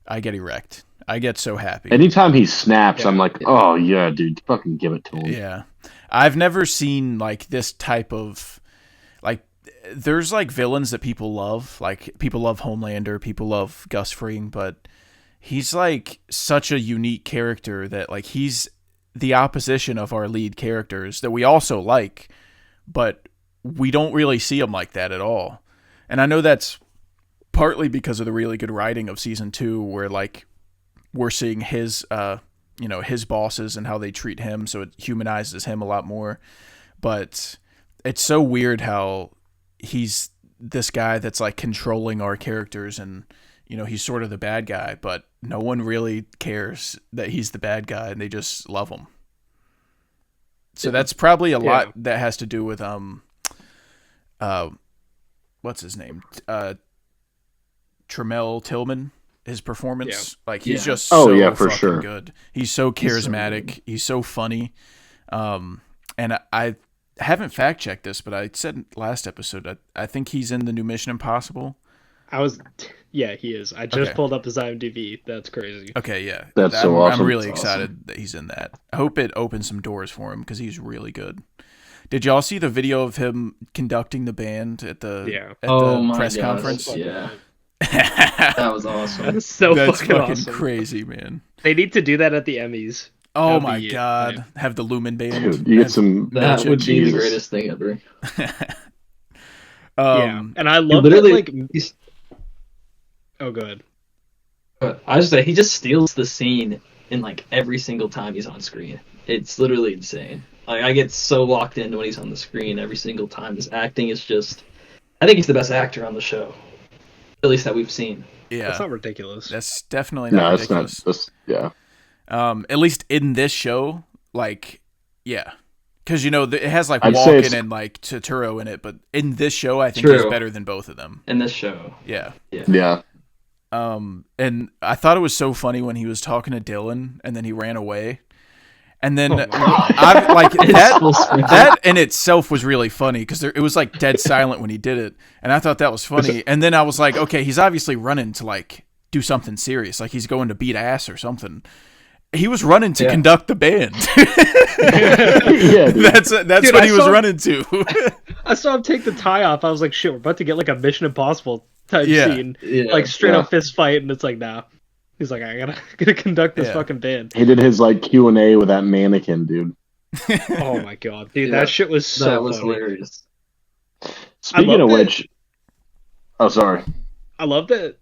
I get erect. I get so happy. Anytime he snaps, I'm like, oh yeah, dude, fucking give it to him. Yeah, I've never seen like this type of like. There's like villains that people love. Like people love Homelander, people love Gus Fring, but he's like such a unique character that like he's the opposition of our lead characters that we also like, but we don't really see him like that at all. And I know that's partly because of the really good writing of season 2, where like we're seeing his his bosses and how they treat him, so it humanizes him a lot more. But it's so weird how he's this guy that's like controlling our characters, and he's sort of the bad guy, but no one really cares that he's the bad guy, and they just love him. So that's probably a lot that has to do with what's his name? Tremel Tillman, his performance. Like he's just so for fucking sure. good. He's so charismatic. He's so funny. And I haven't fact checked this, but I said last episode I think he's in the new Mission Impossible. He is. I just pulled up his IMDb. That's crazy. Okay, yeah. That's so awesome. I'm really excited that he's in that. I hope it opens some doors for him because he's really good. Did y'all see the video of him conducting the band at the press conference? Yeah. That was awesome. That's so That's fucking fucking awesome. crazy, man. They need to do that at the Emmys. Oh my god. Have the Lumen band. Dude, you get some. That would be the greatest thing ever. And I love that, like. Oh, good. I was say he just steals the scene in like every single time he's on screen. It's literally insane. Like, I get so locked into when he's on the screen every single time. His acting is just, I think he's the best actor on the show, at least that we've seen. Yeah, That's not ridiculous. that's definitely not No, ridiculous. it's not. Yeah. At least in this show, like, yeah, because it has like I'd say Walken it's- and like Totoro in it, but in this show, I think True. he's better than both of them. In this show. Yeah. Yeah. And I thought it was so funny when he was talking to Dylan and then he ran away. And then Oh my God. I like It's full screen. that in itself was really funny because it was like dead silent when he did it, and I thought that was funny. And then I was like, okay, he's obviously running to like do something serious, like he's going to beat ass or something. He was running to conduct the band. Yeah, dude. That's Dude, what I he was saw- running to. I saw him take the tie off. I was like, shit, we're about to get like a Mission Impossible type Yeah. scene. Yeah. Like straight Yeah. up fist fight, and it's like, nah. He's like, I gotta conduct this Yeah. fucking band. He did his like Q&A with that mannequin, dude. Oh my god, dude, Yeah. that shit was so That was funny. hilarious. Speaking love of that- which, oh sorry. I love that.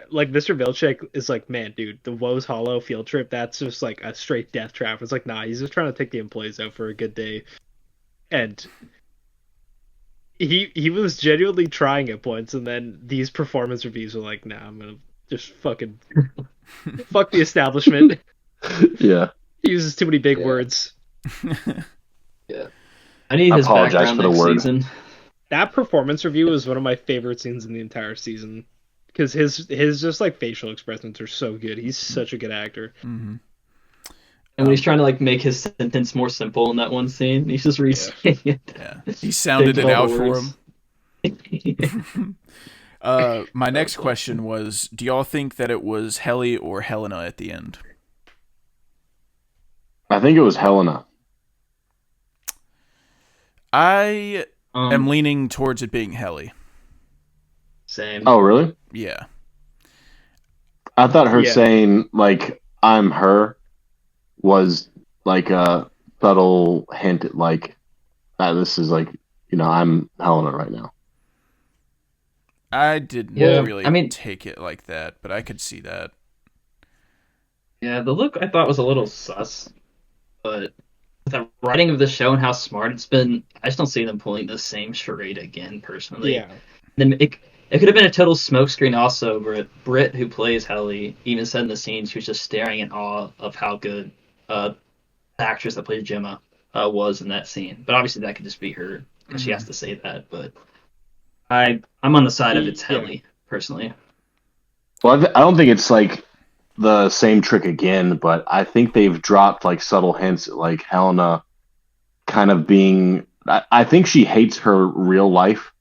Like Mr. Vilcek is like, man, dude, the Woes Hollow field trip, that's just like a straight death trap. It's like, nah, he's just trying to take the employees out for a good day. And he was genuinely trying at points, and then these performance reviews were like, nah, I'm gonna just fucking fuck the establishment. Yeah. He uses too many big Yeah. words. I need I his apologize background for the next word. season. That performance review is one of my favorite scenes in the entire season. Because his just like facial expressions are so good. He's such a good actor. Mhm. And when he's trying to like make his sentence more simple in that one scene, he's just re-saying it. Yeah, he sounded it Taking all out the for words. him. My next question was, do y'all think that it was Helly or Helena at the end? I think it was Helena. I am Um, leaning towards it being Helly. same. Oh, really? Yeah. I thought her Yeah. saying like I'm her was like a subtle hint at like this is like I'm Helena right now. I didn't Yeah, really I mean- take it like that, but I could see that. Yeah, the look I thought was a little sus, but the writing of the show and how smart it's been, I just don't see them pulling the same charade again, personally. Yeah. Then it could have been a total smokescreen also, where Britt, who plays Helly, even said in the scene she was just staring in awe of how good the actress that plays Gemma was in that scene. But obviously that could just be her, because she has to say that. But I'm on the side of it's Yeah. Helly, personally. Well, I don't think it's like the same trick again, but I think they've dropped like subtle hints at like Helena kind of being. I think she hates her real life,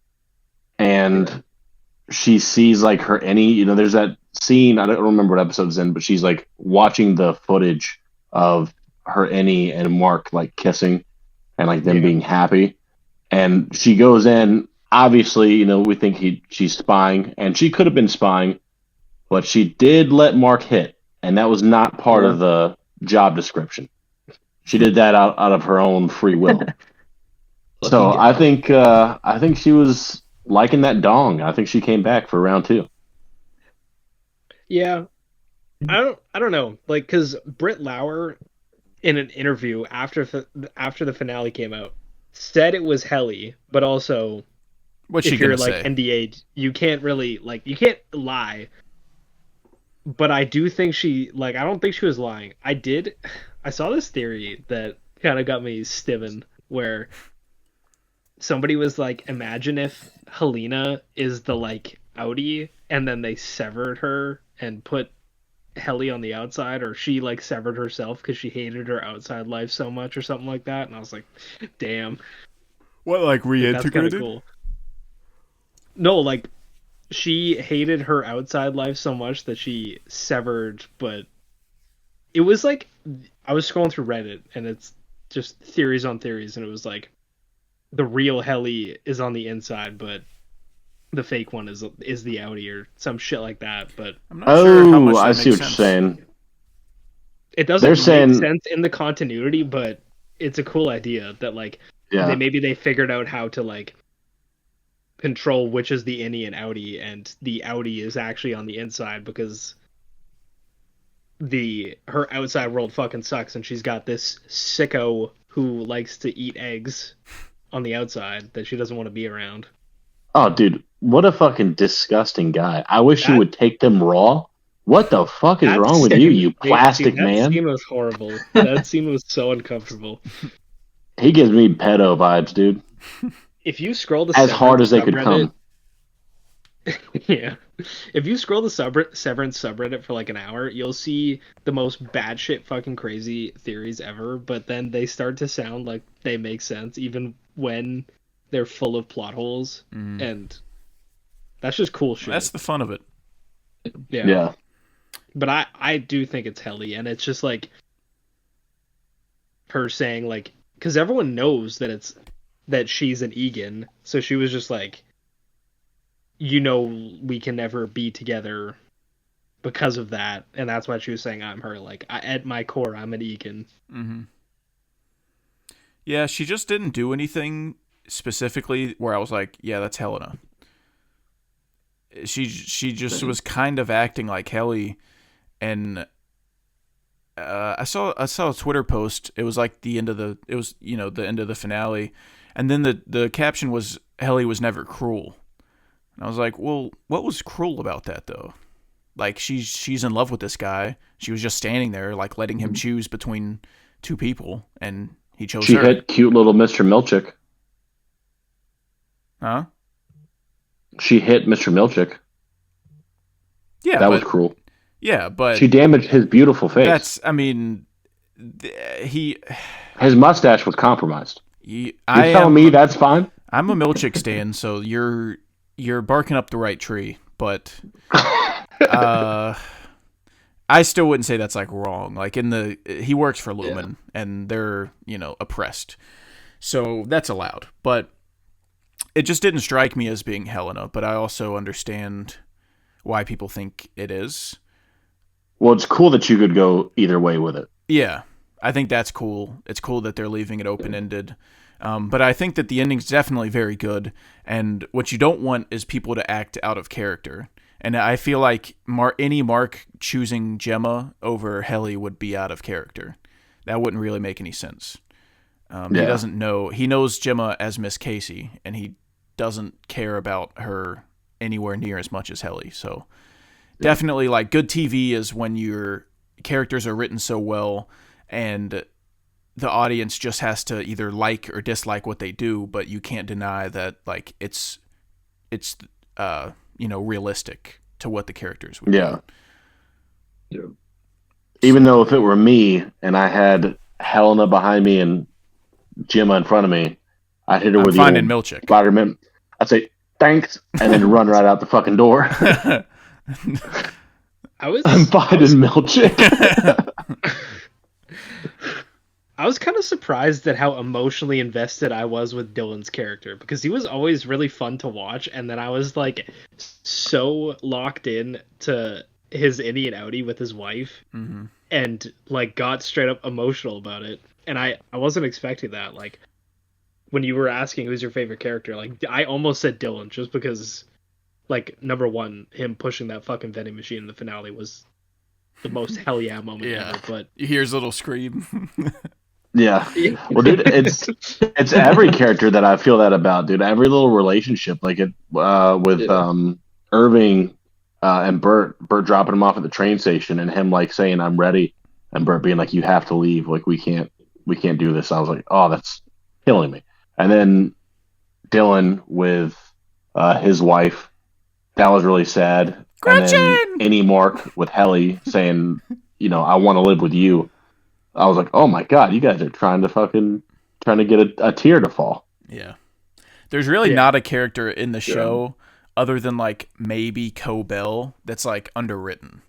and she sees like her there's that scene, I don't remember what episode it's in, but she's like watching the footage of her Annie and Mark like kissing and like them being happy, and she goes in. Obviously, we think she's spying, and she could have been spying, but she did let Mark hit, and that was not part of the job description. She did that out of her own free will. So Lucky I think she was liking that dong. I think she came back for round 2. Yeah. I don't know. Like, because Britt Lauer, in an interview after the finale came out, said it was Helly, but also What's she if you're gonna like say? NDA, you can't really you can't lie. But I do think I don't think she was lying. I saw this theory that kind of got me stimming, where somebody was like, imagine if Helena is the like Audi, and then they severed her and put Helly on the outside, or she like severed herself because she hated her outside life so much or something like that. And I was like, damn. What, like That's kind of cool. No, like she hated her outside life so much that she severed, but it was like I was scrolling through Reddit and it's just theories on theories, and it was like the real Helly is on the inside, but the fake one is the Audi or some shit like that. But I'm not sure how much that I makes see what sense. you're saying. it doesn't They're make saying- sense in the continuity, but it's a cool idea that like Yeah. maybe they figured out how to like control which is the innie and outie, and the outie is actually on the inside because her outside world fucking sucks, and she's got this sicko who likes to eat eggs on the outside that she doesn't want to be around. Oh, dude, what a fucking disgusting guy. I wish you That- would take them raw. What the fuck is wrong with you, you plastic that man? scene was horrible. That scene was so uncomfortable. He gives me pedo vibes, dude. If you scroll the As hard as they could subreddit- come. Yeah. If you scroll the Severance subreddit for like an hour, you'll see the most batshit fucking crazy theories ever, but then they start to sound like they make sense even when they're full of plot holes, and that's just cool shit. That's the fun of it. Yeah. But I do think it's Helly, and it's just like her saying like, because everyone knows that she's an Egan, so she was just like, we can never be together because of that, and that's why she was saying I'm her. Like, at my core, I'm an Egan. Mm-hmm. Yeah, she just didn't do anything specifically where I was like, yeah, that's Helena. She just was kind of acting like Helly, and I saw a Twitter post. It was like the end of the end of the finale, and then the caption was Helly was never cruel. And I was like, well, what was cruel about that though? Like she's in love with this guy. She was just standing there, like letting him choose between two people, and he chose She her. hit cute little Mr. Milchick. Huh? She hit Mr. Milchick. Yeah, That was cruel. Yeah, but She damaged his beautiful face. that's. I mean, he. His mustache was compromised. You're You're telling me that's fine? I'm a Milchick stan, so you're barking up the right tree, but I still wouldn't say that's like wrong. Like he works for Lumen, and they're oppressed, so that's allowed. But it just didn't strike me as being Helena. But I also understand why people think it is. Well, it's cool that you could go either way with it. Yeah, I think that's cool. It's cool that they're leaving it open-ended. But I think that the ending's definitely very good, and what you don't want is people to act out of character. And I feel like any Mark choosing Gemma over Helly would be out of character. That wouldn't really make any sense. He doesn't know. He knows Gemma as Miss Casey, and he doesn't care about her anywhere near as much as Helly. So definitely, like, good TV is when your characters are written so well, and the audience just has to either like or dislike what they do, but you can't deny that like it's realistic to what the characters would do. Yeah. Even though if it were me and I had Helena behind me and Gemma in front of me, I'd hit her with finding Milchick. Spider-Man. I'd say thanks and then run right out the fucking door. I'm finding Milchick. I was kind of surprised at how emotionally invested I was with Dylan's character, because he was always really fun to watch, and then I was like so locked in to his innie and outie with his wife, and like got straight up emotional about it. And I wasn't expecting that. Like when you were asking who's your favorite character, like I almost said Dylan just because, like, number one, him pushing that fucking vending machine in the finale was the most hell yeah moment ever. But you hear his little scream. Yeah. Well, dude, it's every character that I feel that about, dude. Every little relationship, like it with Irving and Bert dropping him off at the train station, and him like saying I'm ready, and Bert being like, you have to leave, like we can't do this. I was like, oh, that's killing me. And then Dylan with his wife, that was really sad. Gretchen! And then Annie Mark with Helly saying, I want to live with you. I was like, oh my god, you guys are trying to get a tear to fall. Yeah. There's really not a character in the show other than like maybe Cobell that's like underwritten.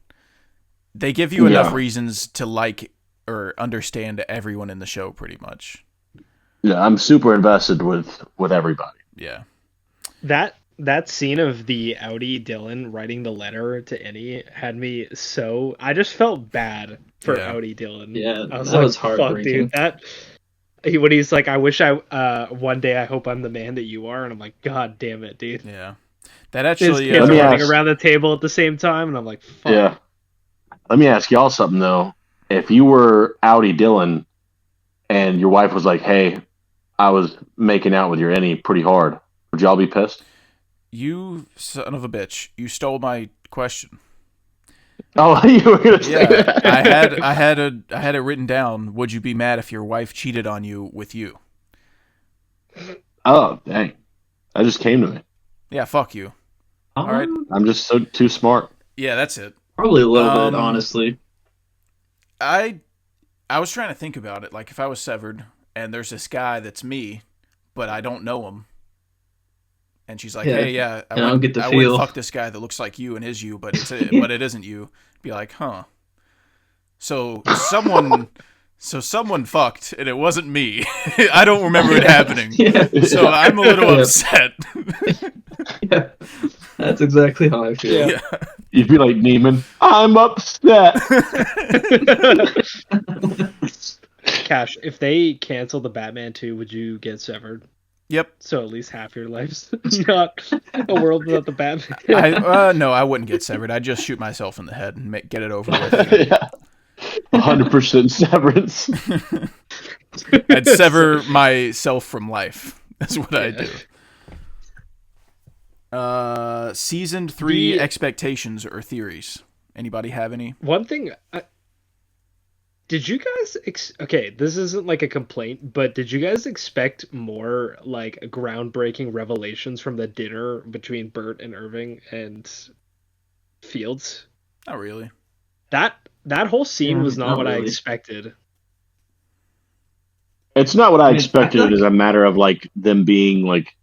They give you enough reasons to like or understand everyone in the show pretty much. Yeah, I'm super invested with everybody. Yeah. That scene of the outie Dylan writing the letter to Annie had me so... I just felt bad for outie Dylan. Yeah, I was that was heartbreaking. Fuck, dude. When he's like, I wish one day I hope I'm the man that you are. And I'm like, God damn it, dude. Yeah. That actually... His kids are running around the table at the same time. And I'm like, fuck. Yeah. Let me ask y'all something, though. If you were outie Dylan and your wife was like, "Hey, I was making out with your innie pretty hard," would y'all be pissed? You son of a bitch! You stole my question. Oh, you were gonna say Yeah, that. I had it written down. Would you be mad if your wife cheated on you with you? Oh, dang! That just came to me. Yeah, fuck you. All right. I'm just too smart. Yeah, that's it. Probably a little bit, honestly. I was trying to think about it. Like, if I was severed and there's this guy that's me, but I don't know him, and she's like, Yeah. "Hey, yeah, And I don't get the I feel. would fuck this guy that looks like you and is you, but but it isn't you." Be like, "Huh." So someone fucked, and it wasn't me. I don't remember it happening. Yeah. So I'm a little Yeah. upset. Yeah. That's exactly how I feel. Yeah. You'd be like Neiman. I'm upset. Cash, if they cancel the Batman 2, would you get severed? Yep. So at least half your life's not a world without the Batman. No, I wouldn't get severed. I'd just shoot myself in the head and get it over with. Yeah. 100% severance. I'd sever myself from life. That's what I do. Season 3 expectations or theories. Anybody have any? One thing, did you guys okay, this isn't like a complaint, but did you guys expect more like groundbreaking revelations from the dinner between Bert and Irving and Fields? Not really. That whole scene was not not what I really. expected. It's not what I I expected. feel It is a matter of like them being like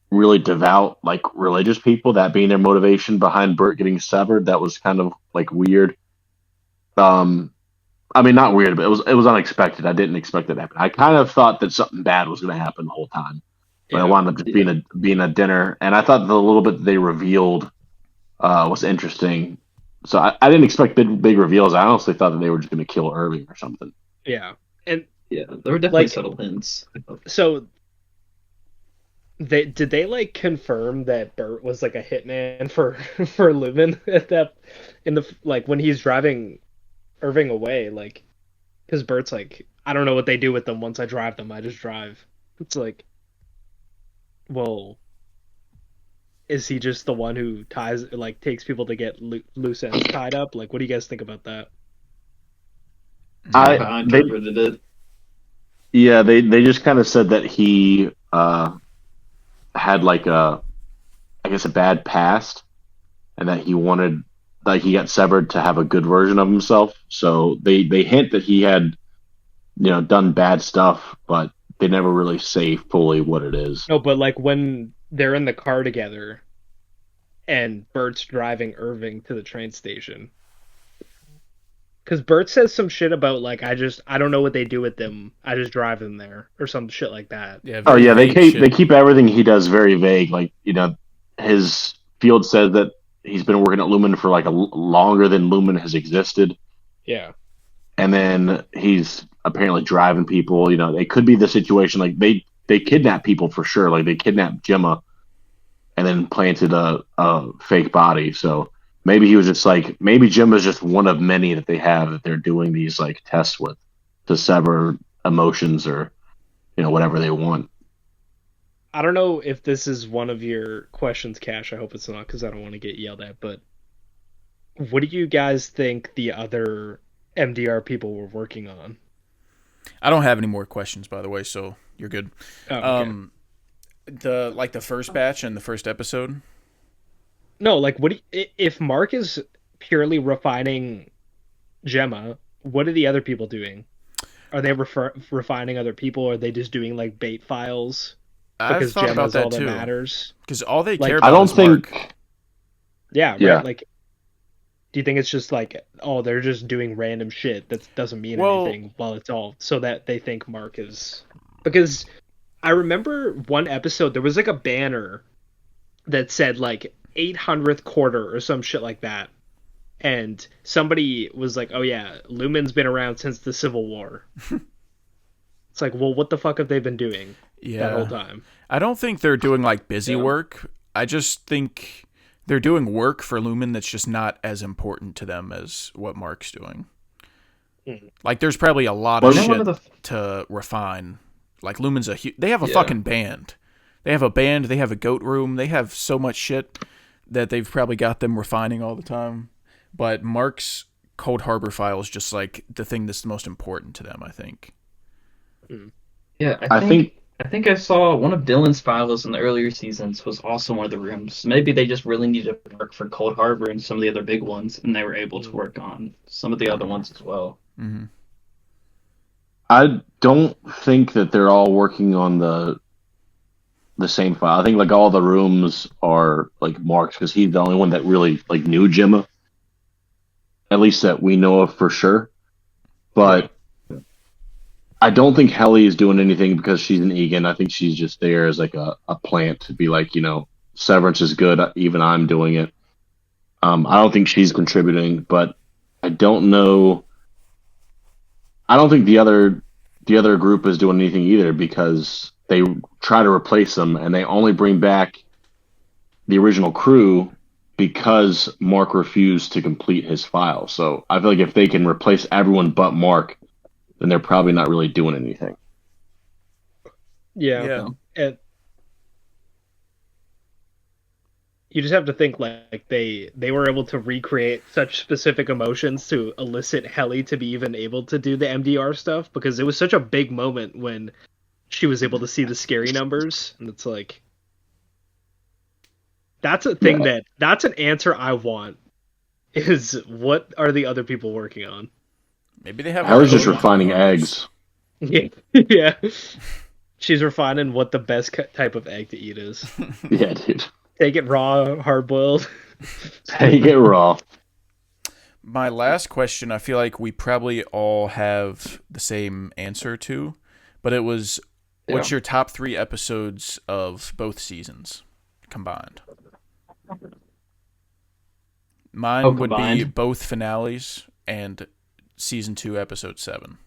really devout, like religious people. That being their motivation behind Bert getting severed. That was kind of like weird. I mean, not weird, but it was unexpected. I didn't expect that to happen. I kind of thought that something bad was going to happen the whole time, but Yeah. it wound up just being a dinner. And I thought the little bit that they revealed was interesting. So I didn't expect big reveals. I honestly thought that they were just going to kill Irving or something. Yeah. And Yeah, there were definitely Like- subtle hints. so did they like confirm that Bert was like a hitman for Lumen at that in the like when he's driving Irving away, like, because Bert's like, I don't know what they do with them once I drive them. I just drive. It's like, well, is he just the one who takes people to get loose ends tied up? Like, what do you guys think about that? I interpreted it. Yeah, they just kind of said that he had like I guess a bad past, and that he wanted, like, he got severed to have a good version of himself. So they hint that he had, done bad stuff, but they never really say fully what it is. No, but like when they're in the car together, and Bert's driving Irving to the train station. Because Bert says some shit about like I don't know what they do with them. I just drive them there or some shit like that. Yeah. Oh very yeah, they vague shit. keep everything he does very vague. Like, his field says that he's been working at Lumen for like longer than Lumen has existed. Yeah. And then he's apparently driving people. It could be the situation like they kidnap people for sure. Like they kidnapped Gemma and then planted a fake body. So maybe he was just like, maybe Gemma's just one of many that they have that they're doing these like tests with to sever emotions or whatever they want. I don't know if this is one of your questions, Cash. I hope it's not because I don't want to get yelled at. But what do you guys think the other MDR people were working on? I don't have any more questions, by the way, so you're good. Oh, okay. The first batch and the first episode. No, like if Mark is purely refining Gemma, what are the other people doing? Are they refining other people, or are they just doing like bait files? Because I've thought about Gemma's all that that too. matters. Because all they Like, care I about don't is think. Mark. Yeah, right. Yeah. Like, do you think it's just like, oh, they're just doing random shit that doesn't mean Well- anything? Well, it's all so that they think Mark is. Because I remember one episode there was like a banner that said like 800th quarter or some shit like that, and somebody was like, oh yeah, Lumen's been around since the Civil War. It's like, well, what the fuck have they been doing that whole time? I don't think they're doing like busy work. I just think they're doing work for Lumen that's just not as important to them as what Mark's doing. Like, there's probably a lot Well, of you shit know one of to refine. Like, Lumen's they have a Yeah. fucking band. They have a band. They have a goat room. They have so much shit that they've probably got them refining all the time. But Mark's Cold Harbor file is just like the thing that's the most important to them, I think. Yeah, I think I think I saw one of Dylan's files in the earlier seasons was also one of the rooms. Maybe they just really needed to work for Cold Harbor and some of the other big ones, and they were able to work on some of the other ones as well. Mm-hmm. I don't think that they're all working on the same file. I think like all the rooms are like Mark's because he's the only one that really like knew Gemma, at least that we know of for sure. But I don't think Helly is doing anything because she's an Egan. I think she's just there as like a plant to be like, Severance is good. Even I'm doing it. I don't think she's contributing, but I don't know. I don't think the other group is doing anything either because they try to replace them and they only bring back the original crew because Mark refused to complete his file. So I feel like if they can replace everyone but Mark, then they're probably not really doing anything. Yeah. And you just have to think like they were able to recreate such specific emotions to elicit Helly to be even able to do the MDR stuff because it was such a big moment when she was able to see the scary numbers, and it's like that's a thing that's an answer I want is what are the other people working on? Maybe they have. Helly's just refining eggs. Yeah. Yeah. She's refining what the best type of egg to eat is. Yeah, dude. Take it raw, hard boiled. Take it raw. My last question, I feel like we probably all have the same answer to, but it was, what's your top 3 episodes of both seasons combined? Mine would be both finales and season 2, episode 7.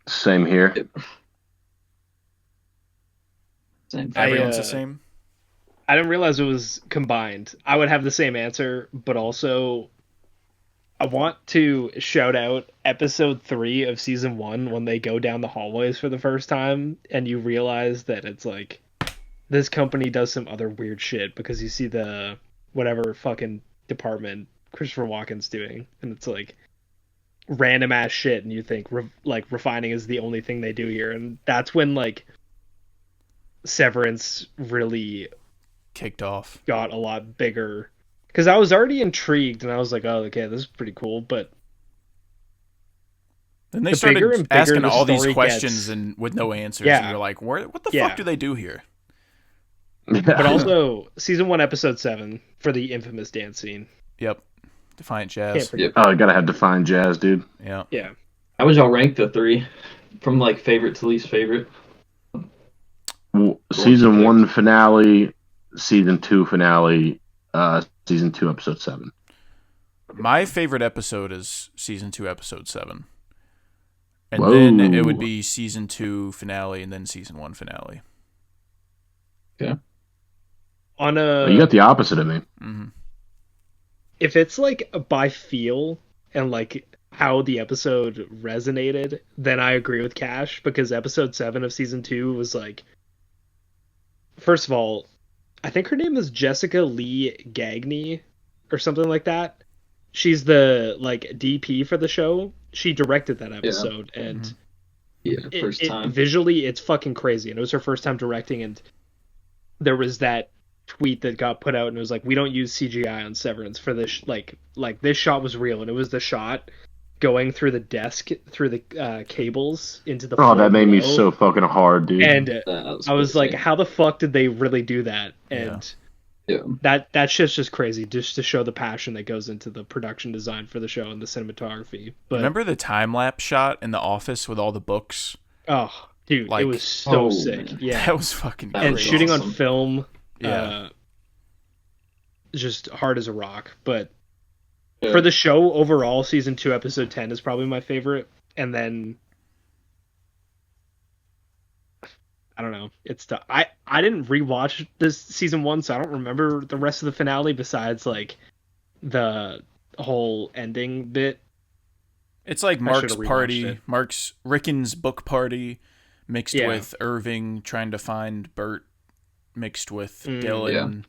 Same here. Same. Everyone's the same? I didn't realize it was combined. I would have the same answer, but also I want to shout out episode 3 of season 1 when they go down the hallways for the first time and you realize that it's like this company does some other weird shit because you see the whatever fucking department Christopher Walken's doing and it's like random ass shit and you think refining is the only thing they do here, and that's when like Severance really kicked off, got a lot bigger because I was already intrigued and I was like, oh, okay, this is pretty cool, but then they started asking all these questions and with no answers, and you're like, what the fuck do they do here? But also season 1 episode 7 for the infamous dance scene. Yep. Defiant Jazz. Oh, I gotta have Defiant Jazz, dude. Yeah. How would y'all rank the 3 from like favorite to least favorite? Season 1 finale, season 2 finale, season 2 episode 7. My favorite episode is season 2 episode 7. And then it would be season 2 finale and then season 1 finale. Okay. You got the opposite of me. Mm-hmm. If it's like by feel and like how the episode resonated, then I agree with Cash because episode 7 of season 2 was like, first of all, I think her name is Jessica Lee Gagne or something like that. She's the like DP for the show. She directed that episode and first time. Visually it's fucking crazy, and it was her first time directing, and there was that tweet that got put out and it was like, we don't use CGI on Severance for this, like this shot was real, and it was the shot going through the desk through the cables into the that made me so fucking hard, dude. And I was like, how the fuck did they really do that? And that shit's just crazy, just to show the passion that goes into the production design for the show and the cinematography. But remember the time-lapse shot in the office with all the books? Oh, dude, it was so sick. Man. Yeah, that was fucking crazy. And shooting on film, just hard as a rock. But for the show overall, season 2, episode 10 is probably my favorite. And then I don't know. It's tough. I didn't rewatch this season 1, so I don't remember the rest of the finale besides like the whole ending bit. It's like I Mark's should've rewatched party, it. Rickon's book party, mixed Yeah. with Irving trying to find Bert, mixed with Mm, Dylan,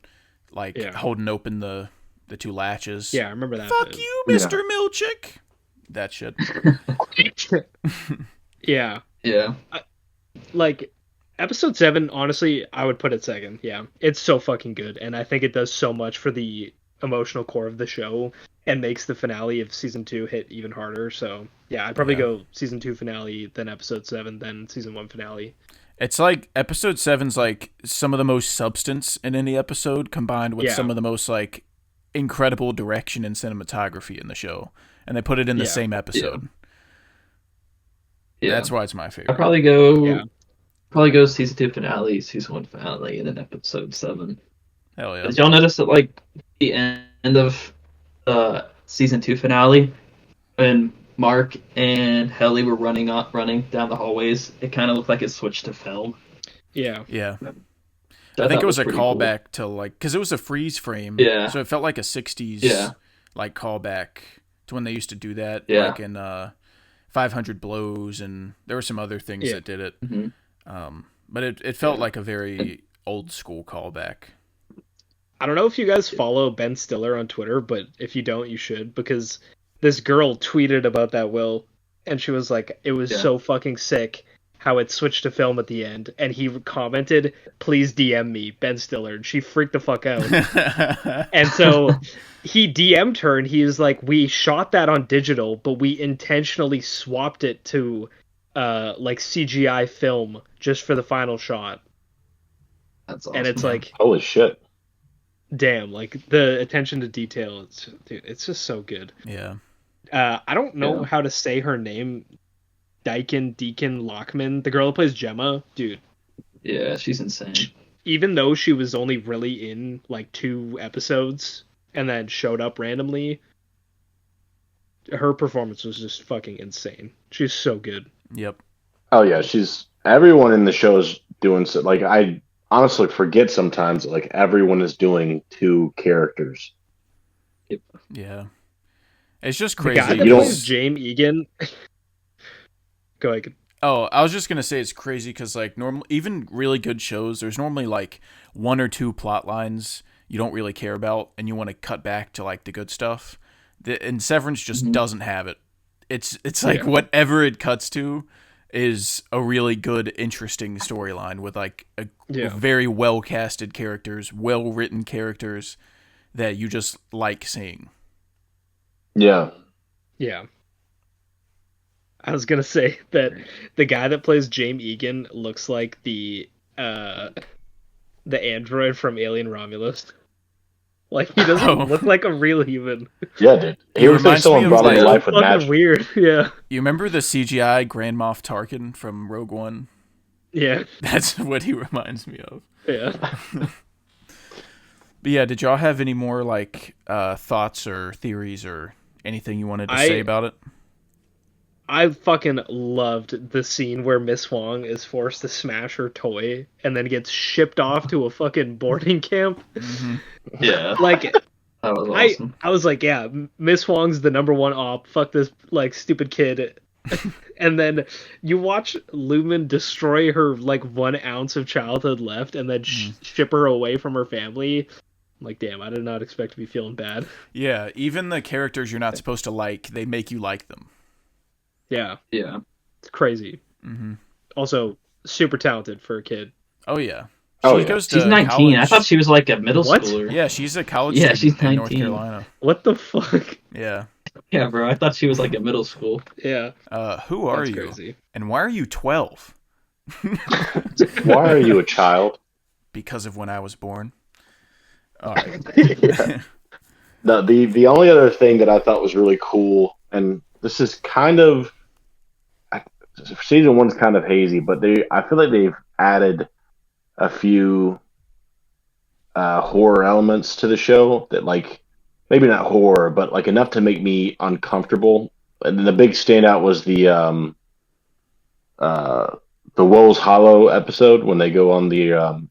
like Yeah. holding open the two latches. Yeah, I remember that. Fuck bit. you, Mr. Milchick. That shit. Yeah. Yeah. Like episode 7, honestly, I would put it second. Yeah, it's so fucking good, and I think it does so much for the emotional core of the show and makes the finale of season 2 hit even harder. So yeah, I'd probably go season 2 finale, then episode 7, then season 1 finale. It's like episode 7's like some of the most substance in any episode combined with some of the most like incredible direction and cinematography in the show, and they put it in the same episode. Yeah. That's why it's my favorite. I'd probably go season 2 finale, season 1 finale, and then episode 7. Hell yeah. Did y'all notice that like the end of season 2 finale when Mark and Helly were running down the hallways, it kind of looked like it switched to film. Yeah. I think it was a pretty callback to like, because it was a freeze frame. Yeah. So it felt like a 60s like callback to when they used to do that. Yeah. Like in 500 Blows, and there were some other things that did it. Mm-hmm. But it felt like a very old school callback. I don't know if you guys follow Ben Stiller on Twitter, but if you don't, you should, because this girl tweeted about that, Will, and she was like, it was so fucking sick how it switched to film at the end, and he commented, please DM me, Ben Stiller, and she freaked the fuck out. And so he DM'd her, and he was like, we shot that on digital, but we intentionally swapped it to like CGI film just for the final shot. That's awesome. And it's like, Holy shit. damn, like the attention to detail, it's just so good. Yeah. I don't know how to say her name. Deacon Lockman, the girl who plays Gemma, dude. Yeah, she's insane. Even though she was only really in like 2 episodes and then showed up randomly, her performance was just fucking insane. She's so good. Yep. Oh yeah, everyone in the show is doing so. Like I honestly forget sometimes that, like everyone is doing 2 characters. Yeah. It's just The crazy. guy that plays James Egan. Go ahead. Oh, I was just gonna say it's crazy because like even really good shows, there's normally like 1 or 2 plot lines you don't really care about, and you want to cut back to like the good stuff. And Severance just doesn't have it. It's like whatever it cuts to is a really good, interesting storyline with like a very well casted characters, well written characters that you just like seeing. Yeah. Yeah. I was gonna say that the guy that plays James Egan looks like the android from Alien Romulus. Like he doesn't look like a real human. Yeah, dude. He looks like reminds someone me of, brought him like, to life with Fucking magic. weird. Yeah. You remember the CGI Grand Moff Tarkin from Rogue One? Yeah. That's what he reminds me of. Yeah. But yeah, did y'all have any more like thoughts or theories or anything you wanted to say about it? I fucking loved the scene where Miss Wong is forced to smash her toy and then gets shipped off to a fucking boarding camp. Yeah. Like, That was awesome. I was like, yeah, Miss Wong's the number 1 op. Fuck this, like, stupid kid. And then you watch Lumen destroy her, like, 1 ounce of childhood left and then ship her away from her family. I'm like, damn, I did not expect to be feeling bad. Yeah, even the characters you're not supposed to like, they make you like them. Yeah. Yeah. It's crazy. Mm-hmm. Also, super talented for a kid. Oh, yeah. Oh, yeah. Goes to She's 19. college. I thought she was like a middle What? schooler. Yeah, she's a college Yeah, student she's in North 19. Carolina. What the fuck? Yeah. Yeah, bro. I thought she was like a middle school. Yeah. Who are That's you? crazy. And why are you 12? Why are you a child? Because of when I was born. All right. The only other thing that I thought was really cool, and this is kind of season 1's kind of hazy, but I feel like they've added a few horror elements to the show that, like, maybe not horror, but like enough to make me uncomfortable. And the big standout was the Woes Hollow episode when they go on the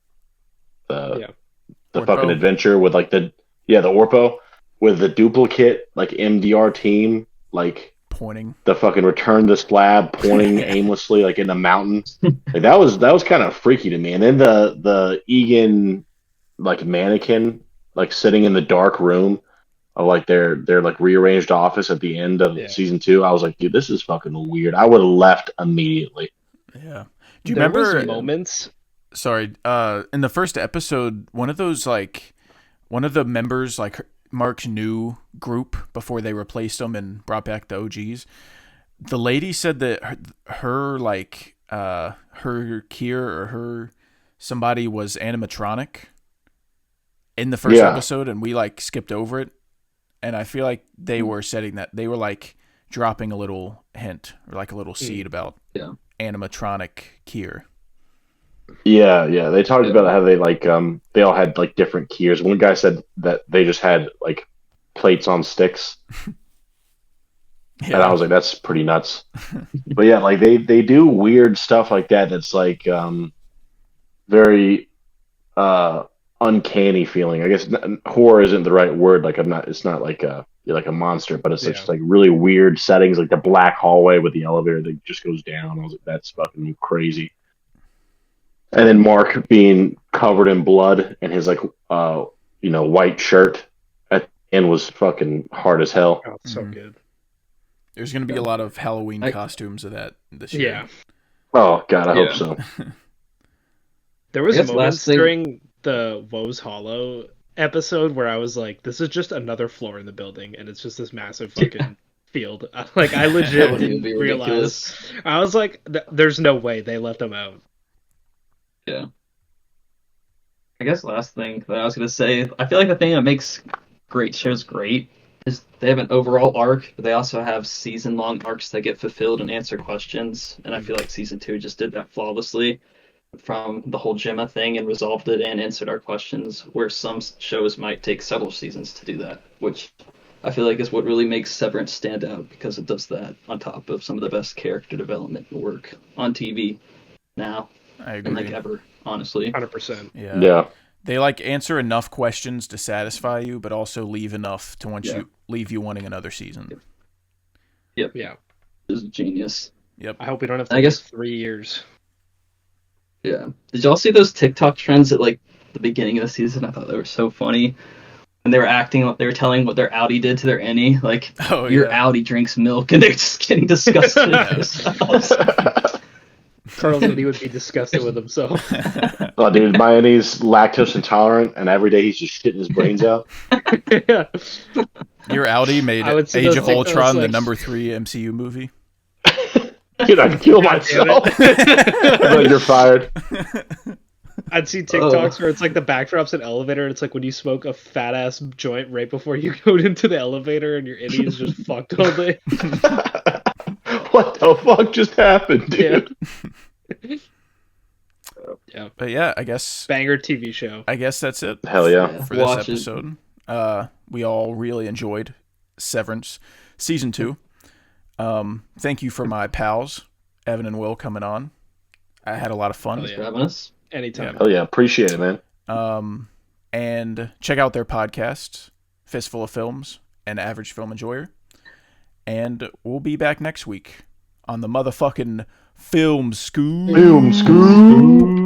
fucking adventure with like the Orpo with the duplicate like MDR team like pointing. The fucking return the slab pointing aimlessly like in the mountain. Like that was kind of freaky to me. And then the Egan like mannequin like sitting in the dark room of like their like rearranged office at the end of season 2. I was like, dude, this is fucking weird. I would have left immediately. Yeah. Do you There remember was moments? Sorry, in the first episode, one of the members, like Mark's new group before they replaced them and brought back the OGs, the lady said that her Kier or her somebody was animatronic in the first episode, and we like skipped over it. And I feel like they were setting that, they were like dropping a little hint or like a little seed about animatronic Kier. Yeah. They talked about how they like they all had like different Kiers. One guy said that they just had like plates on sticks. And I was like, that's pretty nuts. But yeah, like they do weird stuff like that that's like very uncanny feeling. I guess horror isn't the right word. Like it's not like a monster, but it's just like really weird settings, like the black hallway with the elevator that just goes down. I was like, that's fucking crazy. And then Mark being covered in blood and his like white shirt at the end was fucking hard as hell. Oh, so good. There's going to be a lot of Halloween costumes of that this year. Yeah. Oh god, I hope so. There was moments during the Woes Hollow episode where I was like, this is just another floor in the building, and it's just this massive fucking field. Like, I legit didn't realize. I was like, there's no way they left them out. Yeah. I guess last thing that I was going to say, I feel like the thing that makes great shows great is they have an overall arc, but they also have season-long arcs that get fulfilled and answer questions, and I feel like season 2 just did that flawlessly from the whole Gemma thing and resolved it and answered our questions, where some shows might take several seasons to do that, which I feel like is what really makes Severance stand out, because it does that on top of some of the best character development work on TV now. I agree. And like ever, honestly. 100%. Yeah. They like answer enough questions to satisfy you, but also leave enough to leave you wanting another season. Yep. Yeah. This is genius. Yep. I hope we don't have to wait 3 years. Yeah. Did y'all see those TikTok trends at like the beginning of the season? I thought they were so funny. And they were telling what their Audi did to their innie. Like, your Audi drinks milk, and they're just getting disgusted with themselves. Carl said he would be disgusted with himself. Oh, dude, my innie's lactose intolerant, and every day he's just shitting his brains out. Yeah. Your Audi made Age of Ultron the number 3 MCU movie. Dude, I'd kill myself. Like, you're fired. I'd see TikToks where it's like the backdrop's an elevator, and it's like when you smoke a fat ass joint right before you go into the elevator, and your innie is just fucked all day. What the fuck just happened, dude? Yeah. But yeah, I guess banger TV show. I guess that's it. Hell yeah. For this episode. We all really enjoyed Severance season 2. Thank you for my pals, Evan and Will, coming on. I had a lot of fun. Thanks for having us. Anytime. Hell yeah, appreciate it, man. And check out their podcasts, Fistful of Films and Average Film Enjoyer. And we'll be back next week on the motherfucking Film School. Film School.